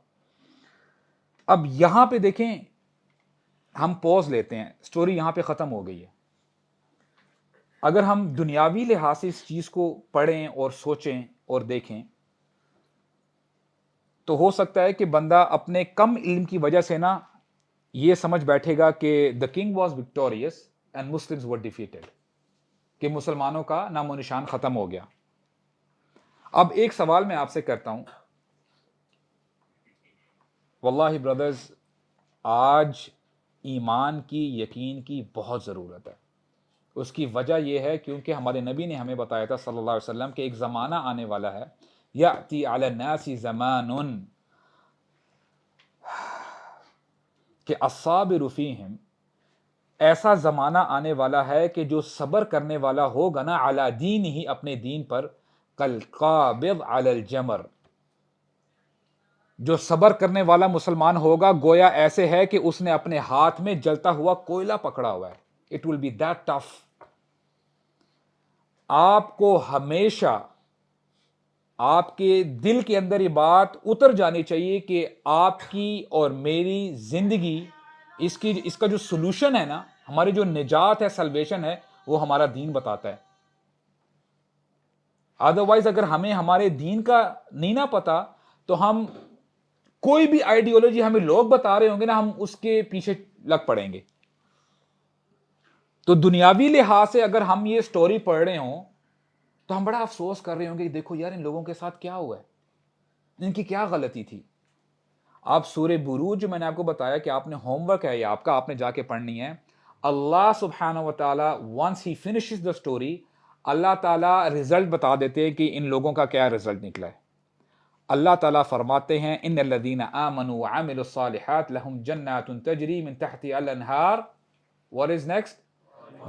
Speaker 1: अब यहां पे देखें, हम पॉज लेते हैं, स्टोरी यहां पे खत्म हो गई है। अगर हम दुनियावी लिहाज से इस चीज को पढ़ें और सोचें और देखें तो हो सकता है कि बंदा अपने कम इल्म की वजह से ना ये समझ बैठेगा कि the king was victorious and Muslims were defeated, कि मुसलमानों का नामो निशान खत्म हो गया। अब एक सवाल मैं आपसे करता हूं, वल्लाही ब्रदर्स, आज ईमान की, यकीन की बहुत ज़रूरत है। उसकी वजह यह है क्योंकि हमारे नबी ने हमें बताया था सल्लल्लाहु अलैहि वसल्लम कि एक ज़माना आने वाला है, याती अला नासी ज़मानुन कि अस्साबिरु फीहिम, ऐसा ज़माना आने वाला है कि जो सब्र करने वाला होगा ना, अला दीन ही, अपने दीन पर, कल काबिद अलल जमर, जो सब्र करने वाला मुसलमान होगा गोया ऐसे है कि उसने अपने हाथ में जलता हुआ कोयला पकड़ा हुआ है। It will B that tough. आपको हमेशा आपके दिल के अंदर ये बात उतर जानी चाहिए कि आपकी और मेरी जिंदगी, इसका जो सोल्यूशन है ना, हमारी जो निजात है, सल्वेशन है, वो हमारा दीन बताता है। अदरवाइज अगर हमें हमारे दीन का नहीं ना पता तो हम कोई भी आइडियोलॉजी हमें लोग बता रहे होंगे ना, हम उसके पीछे लग पड़ेंगे। तो दुनियावी लिहाज से अगर हम ये स्टोरी पढ़ रहे हों तो हम बड़ा अफसोस कर रहे होंगे कि देखो यार इन लोगों के साथ क्या हुआ है, इनकी क्या गलती थी। आप सूरे बुरूज जो मैंने आपको बताया कि आपने होमवर्क है, या आपका आपने जाके पढ़नी है। अल्लाह सुब्हानहू व तआला once he finishes the story, अल्लाह ताला रिजल्ट बता देते हैं कि इन लोगों का क्या रिजल्ट निकला है। अल्लाह ताला फरमाते हैं इन्नल्लज़ीना आमनू व अमिलुस्सालिहात लहुम जन्नातुन तजरी मिन तहतिहा अल-अनहार। What is next?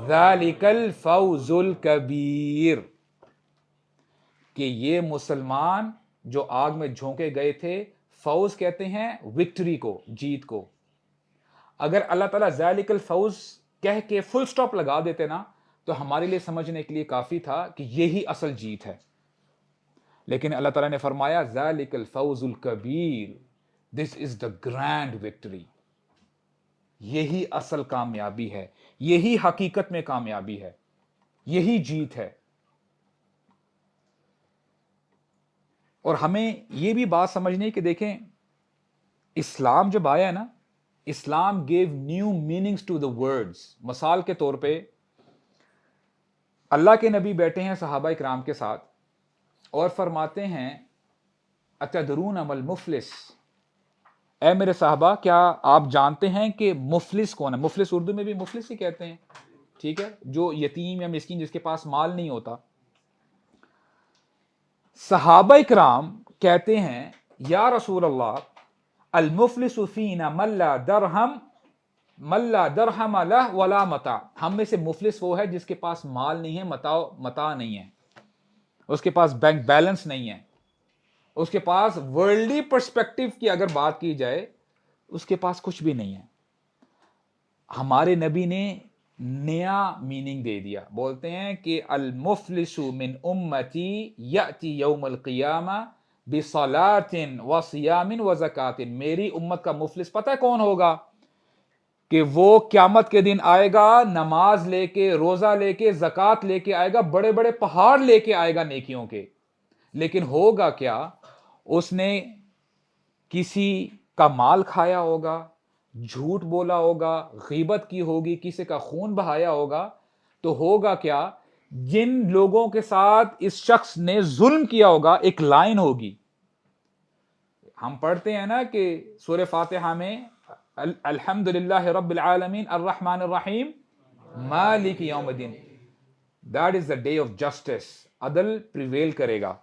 Speaker 1: ज़ालिकल फौजुल कबीर। कि ये मुसलमान जो आग में झोंके गए थे, फौज कहते हैं विक्ट्री को, जीत को। अगर अल्लाह ताला ज़ालिकल फौज कह के फुल स्टॉप लगा देते ना, तो हमारे लिए समझने के लिए काफी था कि यही असल जीत है। लेकिन अल्लाह ताला ने फरमाया ज़ालिकल फौजुल कबीर, this is the grand victory. यही असल कामयाबी है, यही हकीकत में कामयाबी है, यही जीत है। और हमें यह भी बात समझनी है कि देखें, इस्लाम जब आया है ना, Islam gave new meanings to the words. मिसाल के तौर पे अल्लाह के नबी बैठे हैं सहाबा इकराम के साथ और फरमाते हैं अतदरून अमल मुफलिस, ए मेरे साहबा क्या आप जानते हैं कि मुफलिस कौन है? मुफलिस उर्दू में भी मुफलिस ही कहते हैं, ठीक है, जो यतीम या मिस्कीन जिसके पास माल नहीं होता। सहाबा इकराम कहते हैं या रसूल अल्लाह, अल मुफलिसु फीना मल्ला दरहम लह वला मता। हम में से मुफलिस वो है जिसके पास माल नहीं है, मता नहीं है, उसके पास बैंक बैलेंस नहीं है, उसके पास वर्ल्डली पर्सपेक्टिव की अगर बात की जाए उसके पास कुछ भी नहीं है। हमारे नबी ने नया मीनिंग दे दिया। बोलते हैं कि अल मुफलिसु मिन उम्मती याती यौमल क़ियामा बिसलातिन व सियामिन व ज़कातिन। मेरी उम्मत का मुफलिस पता है कौन होगा? कि वो क़यामत के दिन आएगा, नमाज लेके, रोजा लेके, ज़कात लेके आएगा, बड़े बड़े पहाड़ लेके आएगा नेकियों के। लेकिन होगा क्या? उसने किसी का माल खाया होगा, झूठ बोला होगा, गीबत की होगी, किसी का खून बहाया होगा। तो होगा क्या? जिन लोगों के साथ इस शख्स ने जुल्म किया होगा, एक लाइन होगी, हम पढ़ते हैं ना कि सूरह फातिहा में अल्हम्दुलिल्लाह रब्बिल आलमीन अर्रहमानिर रहीम मालिक यौमिद्दीन। That is the day of justice. अदल प्रिवेल करेगा।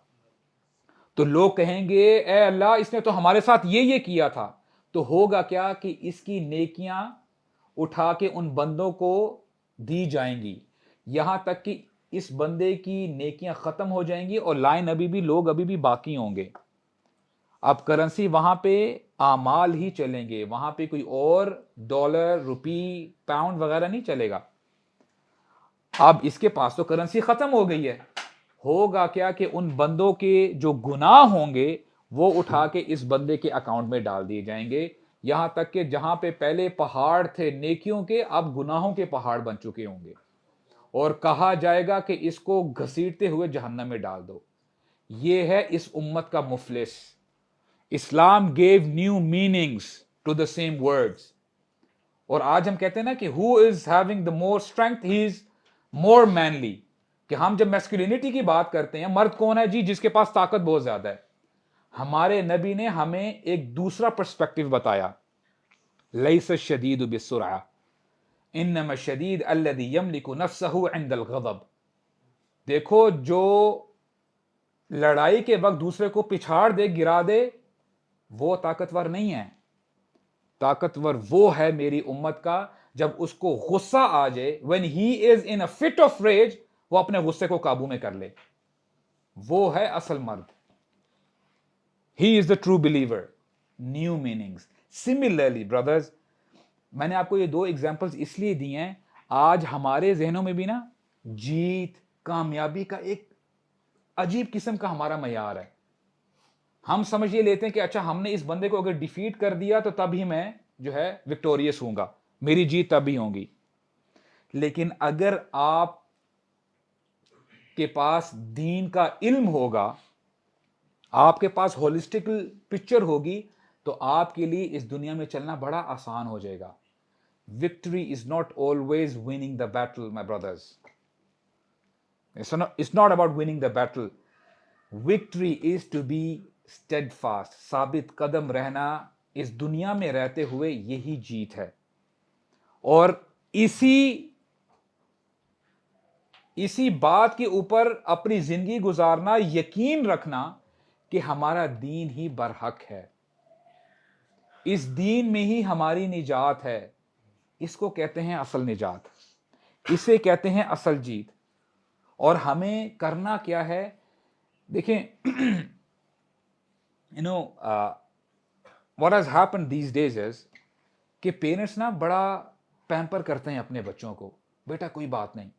Speaker 1: तो लोग कहेंगे ए अल्लाह, इसने तो हमारे साथ ये किया था। तो होगा क्या कि इसकी नेकियां उठा के उन बंदों को दी जाएंगी, यहां तक कि इस बंदे की नेकियां खत्म हो जाएंगी और लाइन लोग अभी भी बाकी होंगे। अब करेंसी वहां पे आमाल ही चलेंगे, वहां पे कोई और डॉलर, रुपी, पाउंड वगैरह नहीं चलेगा। अब इसके पास तो करेंसी खत्म हो गई है। होगा क्या कि उन बंदों के जो गुनाह होंगे वो उठा के इस बंदे के अकाउंट में डाल दिए जाएंगे। यहां तक कि जहां पे पहले पहाड़ थे नेकियों के, अब गुनाहों के पहाड़ बन चुके होंगे और कहा जाएगा कि इसको घसीटते हुए जहन्नम में डाल दो। ये है इस उम्मत का मुफलिस। Islam gave new meanings to the same words. और आज हम कहते हैं ना कि who is having the more strength, he is more manly. कि हम जब मैस्कुलिनिटी की बात करते हैं, मर्द कौन है जी? जिसके पास ताकत बहुत ज्यादा है। हमारे नबी ने हमें एक दूसरा पर्सपेक्टिव बताया, लैस शदीद बिस्सुरआ इन्नमा शदीद अल्लज़ी यमलिकु नफ्सहु इंदल गज़ब। देखो, जो लड़ाई के वक्त दूसरे को पिछाड़ दे, गिरा दे, वो ताकतवर नहीं है। ताकतवर वो है मेरी उम्मत का जब उसको गुस्सा आ जाए, when he is in a fit of rage, वो अपने गुस्से को काबू में कर ले। वो है असल मर्द। He is the true believer. New meanings. Similarly brothers, मैंने आपको ये 2 एग्जांपल्स इसलिए दिए हैं, आज हमारे जहनों में भी ना जीत, कामयाबी का एक अजीब किस्म का हमारा मयार है। हम समझ ये लेते हैं कि अच्छा, हमने इस बंदे को अगर डिफीट कर दिया तो तब ही मैं जो है विक्टोरियस हूंगा, मेरी जीत तब ही होगी। लेकिन अगर आप के पास दीन का इल्म होगा, आपके पास होलिस्टिक पिक्चर होगी, तो आपके लिए इस दुनिया में चलना बड़ा आसान हो जाएगा। Victory is not always winning the battle my brothers, it's not about winning the battle. Victory is to be steadfast, साबित कदम रहना इस दुनिया में रहते हुए, यही जीत है। और इसी बात के ऊपर अपनी जिंदगी गुजारना, यकीन रखना कि हमारा दीन ही बरहक है, इस दीन में ही हमारी निजात है। इसको कहते हैं असल निजात, इसे कहते हैं असल जीत। और हमें करना क्या है, देखें, you know what has happened these days is कि पेरेंट्स ना बड़ा पैम्पर करते हैं अपने बच्चों को, बेटा कोई बात नहीं।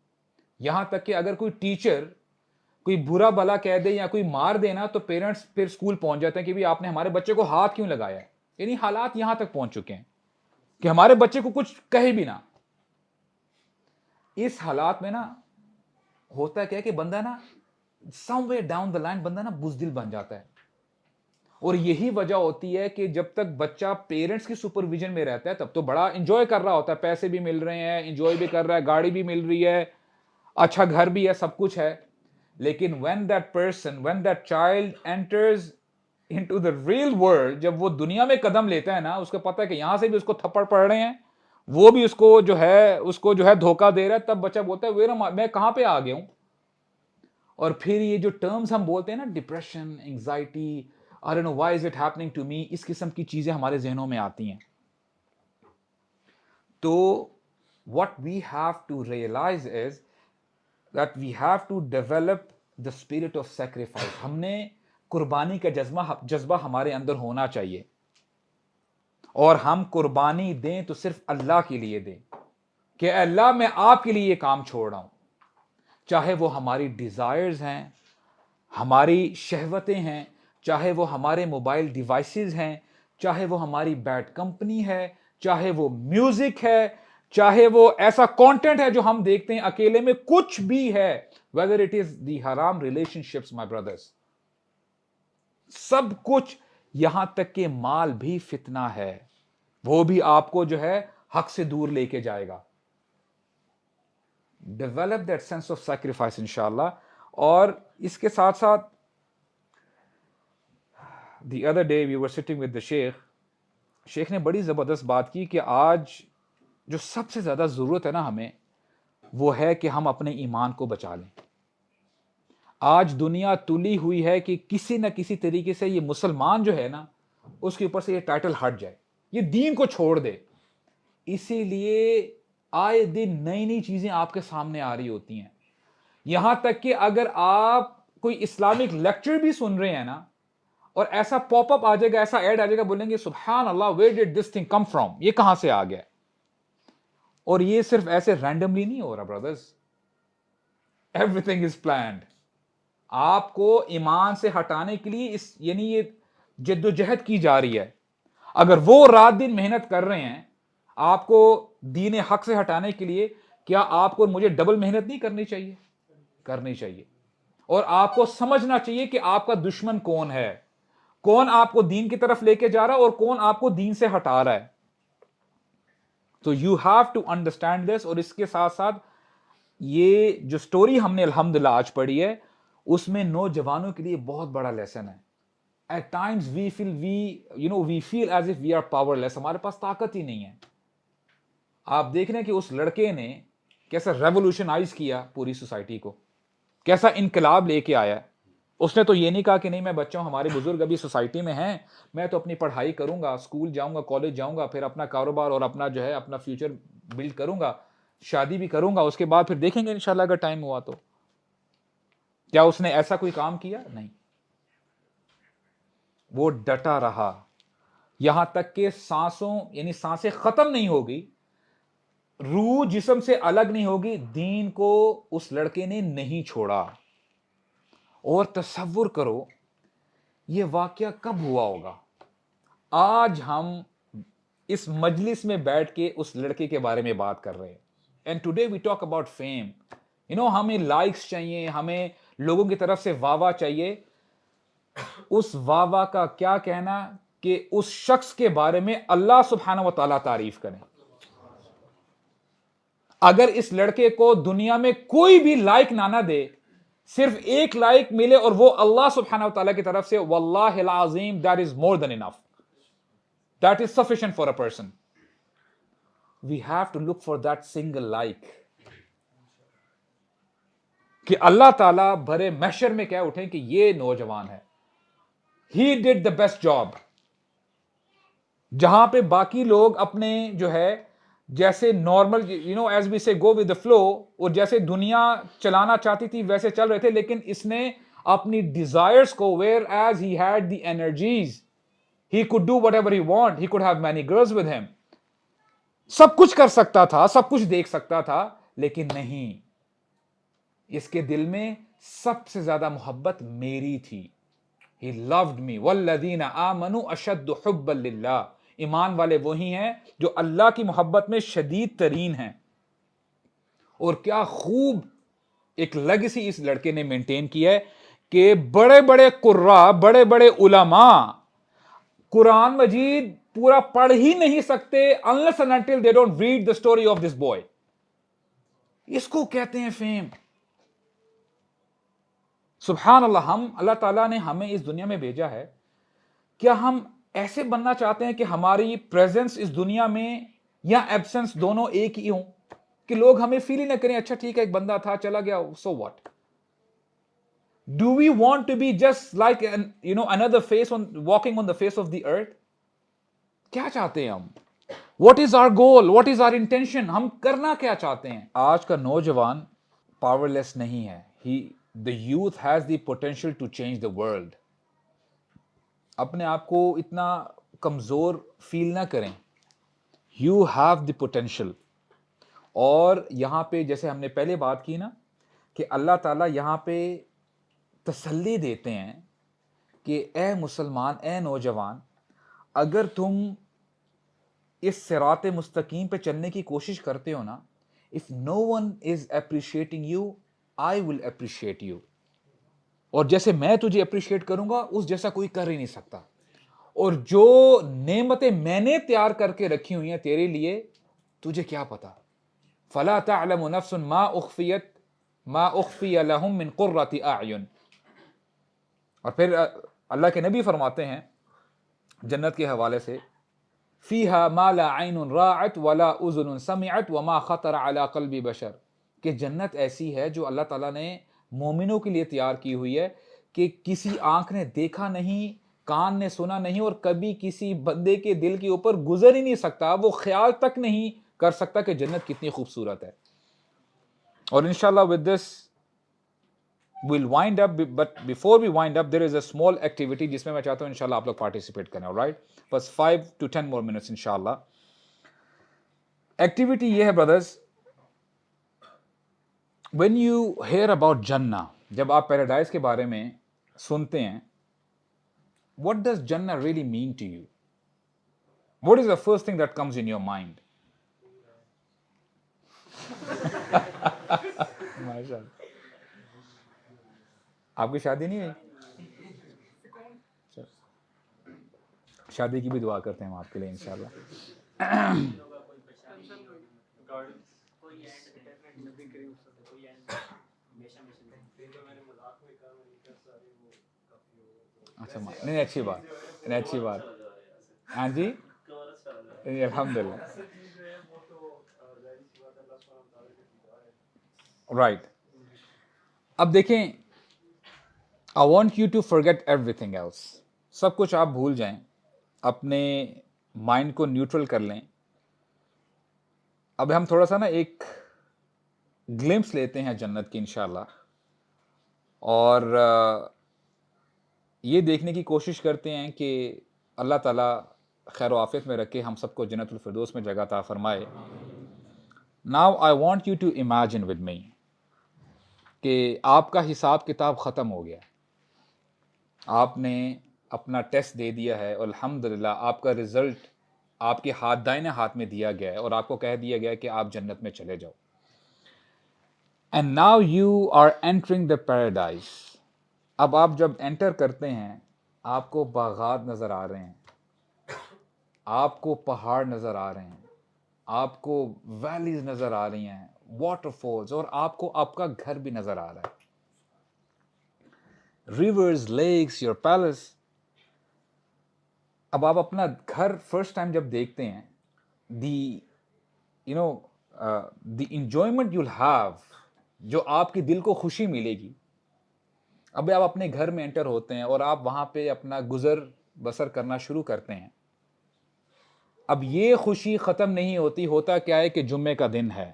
Speaker 1: यहां तक कि अगर कोई टीचर कोई बुरा भला कह दे या कोई मार देना, तो पेरेंट्स फिर स्कूल पहुंच जाते हैं कि भी आपने हमारे बच्चे को हाथ क्यों लगाया है। यानी हालात यहां तक पहुंच चुके हैं कि हमारे बच्चे को कुछ कहे भी ना। इस हालात में ना होता क्या है कि बंदा ना समवेयर डाउन द लाइन बंदा ना बुजदिल बन जाता है। और यही वजह होती है कि जब तक बच्चा पेरेंट्स की सुपरविजन में रहता है तब तो बड़ा एंजॉय कर रहा होता है, पैसे भी मिल रहे हैं, एंजॉय भी कर रहा है, गाड़ी भी मिल रही है, अच्छा घर भी है, सब कुछ है। लेकिन when that child enters into the real world, जब वो दुनिया में कदम लेता है ना, उसको पता है कि यहां से भी उसको थप्पड़ पड़ रहे हैं, वो भी उसको जो है धोखा दे रहा है, तब बच्चा बोलता है वेरा मैं कहां पे आ गया हूं। और फिर ये जो टर्म्स हम बोलते हैं ना, depression, anxiety, I don't know why is it happening to me, इस किस्म की चीजें हमारे जहनों में आती हैं। तो what we have to realize is that we have to develop the spirit of sacrifice। हमने कुर्बानी का जज्बा हमारे अंदर होना चाहिए, और हम कुर्बानी दें तो सिर्फ अल्लाह के लिए दें कि अल्लाह मैं आपके लिए ये काम छोड़ रहा हूं। चाहे वो हमारी डिजायर्स हैं, हमारी शहवतें हैं, चाहे वो हमारे मोबाइल डिवाइसेस हैं, चाहे वो हमारी बैड कंपनी है, चाहे वो म्यूजिक है, चाहे वो ऐसा कंटेंट है जो हम देखते हैं अकेले में, कुछ भी है, वेदर इट इज द हराम रिलेशनशिप्स माय ब्रदर्स, सब कुछ, यहां तक के माल भी फितना है, वो भी आपको जो है हक से दूर लेके जाएगा। Develop that sense of sacrifice इंशाल्लाह। और इसके साथ साथ the other day we were sitting with the शेख ने बड़ी जबरदस्त बात की कि आज जो सबसे ज्यादा जरूरत है ना हमें, वो है कि हम अपने ईमान को बचा लें। आज दुनिया तुली हुई है कि किसी न किसी तरीके से ये मुसलमान जो है ना, उसके ऊपर से ये टाइटल हट जाए, ये दीन को छोड़ दे। इसीलिए आए दिन नई नई चीजें आपके सामने आ रही होती हैं। यहां तक कि अगर आप कोई इस्लामिक लेक्चर भी सुन रहे हैं ना, और ऐसा पॉपअप आ जाएगा, ऐसा ऐड आ जाएगा, बोलेंगे सुभान अल्लाह, where did this thing come from, ये कहां से आ गया। और ये सिर्फ ऐसे रैंडमली नहीं हो रहा ब्रदर्स, एवरीथिंग इज प्लान्ड। आपको ईमान से हटाने के लिए इस यानी ये जद्दोजहद की जा रही है। अगर वो रात दिन मेहनत कर रहे हैं आपको दीन हक से हटाने के लिए, क्या आपको मुझे डबल मेहनत नहीं करनी चाहिए? करनी चाहिए। और आपको समझना चाहिए कि आपका दुश्मन कौन है, कौन आपको दीन की तरफ लेके जा रहा है और कौन आपको दीन से हटा रहा है। तो you have to understand this. और इसके साथ साथ ये जो स्टोरी हमने अल्हम्दुलिल्लाह आज पढ़ी है, उसमें नौजवानों के लिए बहुत बड़ा लेसन है। At times we feel as if we are powerless, हमारे पास ताकत ही नहीं है। आप देख रहे हैं कि उस लड़के ने कैसा रेवोल्यूशनाइज किया पूरी सोसाइटी को, कैसा इनकलाब लेके आया। उसने तो ये नहीं कहा कि नहीं मैं बच्चा हूं, हमारे बुजुर्ग अभी सोसाइटी में हैं, मैं तो अपनी पढ़ाई करूंगा, स्कूल जाऊंगा, कॉलेज जाऊंगा, फिर अपना कारोबार और अपना जो है अपना फ्यूचर बिल्ड करूंगा, शादी भी करूंगा, उसके बाद फिर देखेंगे इंशाल्लाह अगर टाइम हुआ तो। क्या उसने ऐसा कोई काम किया? नहीं। वो डटा रहा। यहां तक कि सांसों यानी सांसें खत्म नहीं होगी, रूह जिस्म से अलग नहीं होगी, दीन को उस लड़के ने नहीं छोड़ा। और तसव्वुर करो यह वाकया कब हुआ होगा। आज हम इस मजलिस में बैठ के उस लड़के के बारे में बात कर रहे हैं। And today we talk about fame. हमें लाइक्स चाहिए, हमें लोगों की तरफ से वाह चाहिए। उस वाह का क्या कहना कि उस शख्स के बारे में अल्लाह सुब्हानहू व तआला तारीफ करें। अगर इस लड़के को दुनिया में कोई भी लाइक ना दे, सिर्फ एक लाइक मिले और वो अल्लाह सुब्हानहू व तआला की तरफ से, वल्लाहिल अज़ीम that is more than enough, that is sufficient for a person. We have to look for that single like, कि अल्लाह ताला भरे महशर में कह उठे कि ये नौजवान है, he did the best job. जहां पे बाकी लोग अपने जो है जैसे नॉर्मल एज वी से गो विद द फ्लो, और जैसे दुनिया चलाना चाहती थी वैसे चल रहे थे, लेकिन इसने अपनी डिजायर्स को, whereas he had the energies, he could do whatever he want, he could have many girls with him, सब कुछ कर सकता था, सब कुछ देख सकता था, लेकिन नहीं, इसके दिल में सबसे ज्यादा मोहब्बत मेरी थी। He loved me, वल्लज़ीना आमनू अशद्दु हुब्बन लिल्लाह। ईमान वाले वही हैं जो अल्लाह की मोहब्बत में शदीद तरीन हैं। और क्या खूब एक लेगेसी इस लड़के ने मेंटेन किया है कि बड़े बड़े कुर्रा, बड़े बड़े उलमा कुरान मजीद पूरा पढ़ ही नहीं सकते unless and until they don't read the story of this boy. इसको कहते हैं फेम। सुभान अल्लाह, हम अल्लाह ताला ने हमें इस दुनिया में भेजा है, क्या हम ऐसे बनना चाहते हैं कि हमारी प्रेजेंस इस दुनिया में या एब्सेंस दोनों एक ही हो, कि लोग हमें फील ही ना करें अच्छा ठीक है एक बंदा था चला गया, so what. Do we want to be just like another face on walking on the face of the earth? क्या चाहते हैं हम? What is our goal, what is our intention? हम करना क्या चाहते हैं? आज का नौजवान पावरलेस नहीं है। The youth has the potential to change the world. अपने आप को इतना कमजोर फील ना करें, you have the potential। और यहां पे जैसे हमने पहले बात की ना कि अल्लाह ताला यहां पे तसल्ली देते हैं कि ए मुसलमान, ए नौजवान, अगर तुम इस सिराते मुस्तकीम पे चलने की कोशिश करते हो ना, if no one is appreciating you, I will appreciate you. और जैसे मैं तुझे अप्रिशिएट करूंगा उस जैसा कोई कर ही नहीं सकता। और जो नेमतें मैंने तैयार करके रखी हुई हैं तेरे लिए, तुझे क्या पता। फला तअलमु नफ्सुन मा उख्फिय लहुम मिन कुर्रति अयुन। और फिर अल्लाह के नबी फरमाते हैं जन्नत के हवाले से, फीहा मा ला ऐनुन राअत वला उज़ुनुन समिअत वमा खतर अला क़ल्बि बशर। कि जन्नत ऐसी है जो अल्लाह ताला ने मोमिनों के लिए तैयार की हुई है कि किसी आंख ने देखा नहीं, कान ने सुना नहीं, और कभी किसी बंदे के दिल के ऊपर गुजर ही नहीं सकता, वो ख्याल तक नहीं कर सकता कि जन्नत कितनी खूबसूरत है। और इंशाल्लाह with this we'll wind up, but before we wind up there is a small activity जिसमें मैं चाहता हूं इंशाल्लाह आप लोग पार्टिसिपेट करें। ऑलराइट, बस 5 to 10 more minutes इंशाल्लाह। एक्टिविटी ये है brothers, when you hear about जन्ना, जब आप पैराडाइज के बारे में सुनते हैं, what does जन्ना really mean to you? What is the first thing that comes in your mind? माशाल्लाह, आपकी शादी नहीं हुई? शादी की भी दुआ करते हैं हम आपके लिए इंशाल्लाह। अच्छा, नहीं अच्छी बात, नहीं अच्छी बात। हाँ जी, अल्हम्दुलिल्लाह। राइट, अब देखें, I want you to forget everything else. सब कुछ आप भूल जाएं, अपने माइंड को न्यूट्रल कर लें। अब हम थोड़ा सा ना एक ग्लिम्स लेते हैं जन्नत की इंशाल्लाह, और ये देखने की कोशिश करते हैं कि अल्लाह ताला खैर आफियत में रखे, हम सबको जन्नतुल फिरदौस में जगह अता फरमाए। Now I want you to imagine with me कि आपका हिसाब किताब ख़त्म हो गया, आपने अपना टेस्ट दे दिया है और अल्हम्दुलिल्लाह आपका रिज़ल्ट आपके दाहिने हाथ में दिया गया है और आपको कह दिया गया है कि आप जन्नत में चले जाओ। And now you are entering the paradise. अब आप जब एंटर करते हैं, आपको बागात नज़र आ रहे हैं, आपको पहाड़ नज़र आ रहे हैं, आपको वैलीज नज़र आ रही हैं, वाटरफॉल्स, और आपको आपका घर भी नज़र आ रहा है, रिवर्स, लेक्स, योर पैलेस। अब आप अपना घर फर्स्ट टाइम जब देखते हैं, the you know the enjoyment you'll have, जो आपके दिल को खुशी मिलेगी। अब आप अपने घर में एंटर होते हैं और आप वहां पे अपना गुजर बसर करना शुरू करते हैं। अब ये खुशी खत्म नहीं होती। होता क्या है कि जुम्मे का दिन है,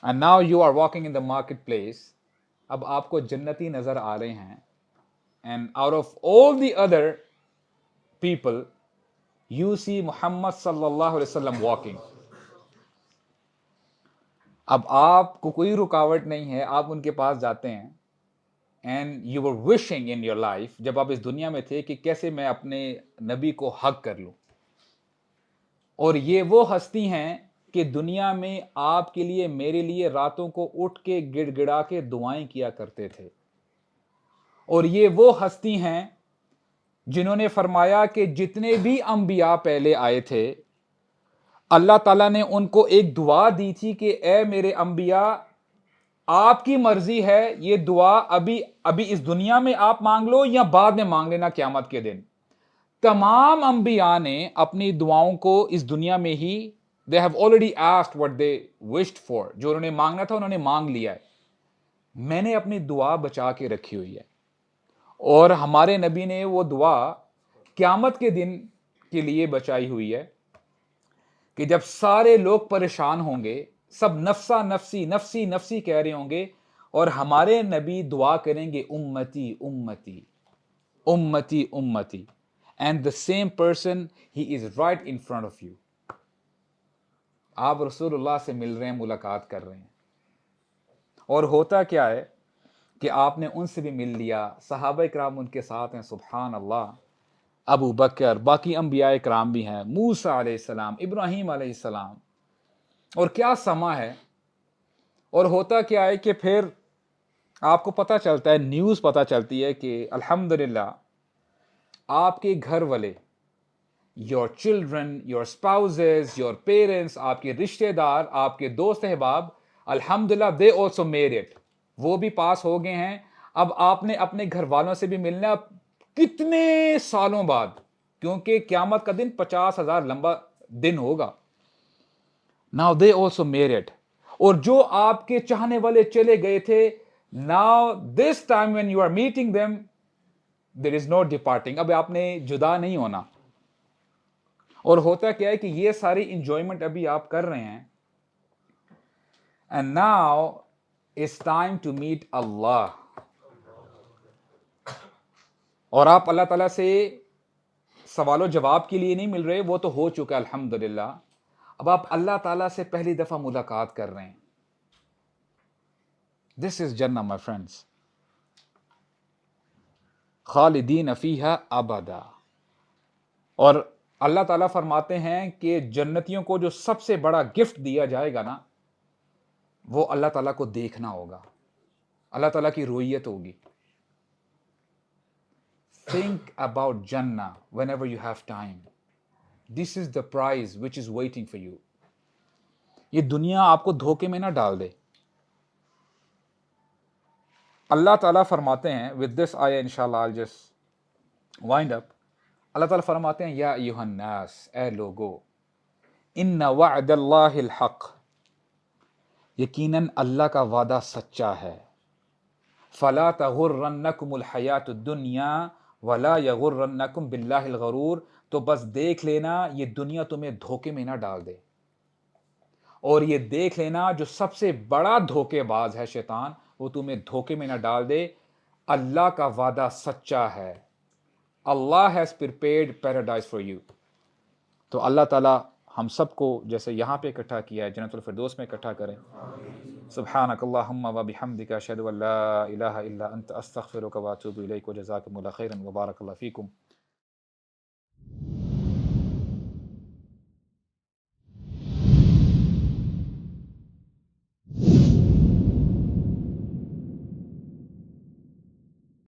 Speaker 1: and now you are walking in the market place. अब आपको जन्नती नजर आ रहे हैं, and out of all the other people you see मुहम्मद सल्लल्लाहु अलैहि वसल्लम वॉकिंग। अब आपको कोई रुकावट नहीं है, आप उनके पास जाते हैं, and you were wishing in your life, जब आप इस दुनिया में थे, कि कैसे मैं अपने नबी को हक कर लूं। और ये वो हस्ती हैं कि दुनिया में आपके लिए, मेरे लिए रातों को उठ के गिड़गिड़ा के दुआएं किया करते थे। और ये वो हस्ती हैं जिन्होंने फरमाया कि जितने भी अंबिया पहले आए थे, अल्लाह ताला ने उनको एक दुआ दी थी कि ए मेरे अंबिया, आपकी मर्जी है, ये दुआ अभी अभी इस दुनिया में आप मांग लो या बाद में मांग लेना क़यामत के दिन। तमाम अंबिया ने अपनी दुआओं को इस दुनिया में ही, they have already asked what they wished for, जो उन्होंने मांगना था उन्होंने मांग लिया है। मैंने अपनी दुआ बचा के रखी हुई है, और हमारे नबी ने वो दुआ क़यामत के दिन के लिए बचाई हुई है कि जब सारे लोग परेशान होंगे, सब नफ्सा नफ्सी नफ्सी नफ्सी कह रहे होंगे, और हमारे नबी दुआ करेंगे उम्मती उम्मती उम्मती उम्मती, and the same person he is right in front of you. आप रसूलुल्लाह से मिल रहे हैं, मुलाकात कर रहे हैं, और होता क्या है कि आपने उनसे भी मिल लिया, सहाबा इकराम उनके साथ हैं, सुभान अल्लाह, अबू बकर, बाकी अंबिया इकराम भी हैं, मूसा अलैहिस्सलाम, इब्राहीम अलैहिस्सलाम, और क्या समा है। और होता क्या है कि फिर आपको पता चलता है, न्यूज़ पता चलती है कि अल्हम्दुलिल्लाह आपके घर वाले, your children, your spouses, your parents, आपके रिश्तेदार, आपके दोस्त अहबाब, अल्हम्दुलिल्लाह दे ऑल्सो मेड इट, वो भी पास हो गए हैं। अब आपने अपने घर वालों से भी मिलना, कितने सालों बाद, क्योंकि क़यामत का दिन 50,000 लंबा दिन होगा। Now they also made it, और जो आपके चाहने वाले चले गए थे, now this time when you are meeting them, there is no departing, अब आपने जुदा नहीं होना। और होता क्या है कि ये सारी इंजॉयमेंट अभी आप कर रहे हैं, and now it's time to meet Allah, और आप अल्लाह ताला से सवालों जवाब के लिए नहीं मिल रहे, वो तो हो चुका है अल्हम्दुलिल्लाह। अब आप अल्लाह ताला से पहली दफा मुलाकात कर रहे हैं। दिस इज जन्नत माय फ्रेंड्स, खालिदीन फीहा अबदा। और अल्लाह ताला फरमाते हैं कि जन्नतियों को जो सबसे बड़ा गिफ्ट दिया जाएगा ना, वो अल्लाह ताला को देखना होगा, अल्लाह ताला की रुयत होगी। Think about Jannah whenever you have time. This is the prize which is waiting for you. ये दुनिया आपको धोखे में ना डाल दे। अल्लाह ताला फरमाते हैं, with this ayah inshallah I'll just wind up. अल्लाह ताला फरमाते हैं, या अय्युहन नास, ए लोगो, इन्ना वअदल्लाहिल हक़, यकीनन अल्लाह का वादा सच्चा है। फला तगुर्रन्नकुमुल हयातुद दुनिया वला यगुर्रन्नकुम बिल्लाहिल गरूर, तो बस देख लेना ये दुनिया तुम्हें धोखे में ना डाल दे, और ये देख लेना जो सबसे बड़ा धोखेबाज है शैतान, वो तुम्हें धोखे में ना डाल दे। अल्लाह का वादा सच्चा है। अल्लाह has prepared paradise for you. तो अल्लाह ताला हम सबको जैसे यहाँ पे इकट्ठा किया है जन्नतुल फिरदौस में इकट्ठा करें। सुब्हानकल्लाहुम्मा व बिहम्दिका अशहदु अल्ला इलाहा इल्ला अंत अस्तगफिरुका व अतूबु इलैक व जज़ाकुमुल्लाहु खैरन व बारकल्लाहु फीकुम।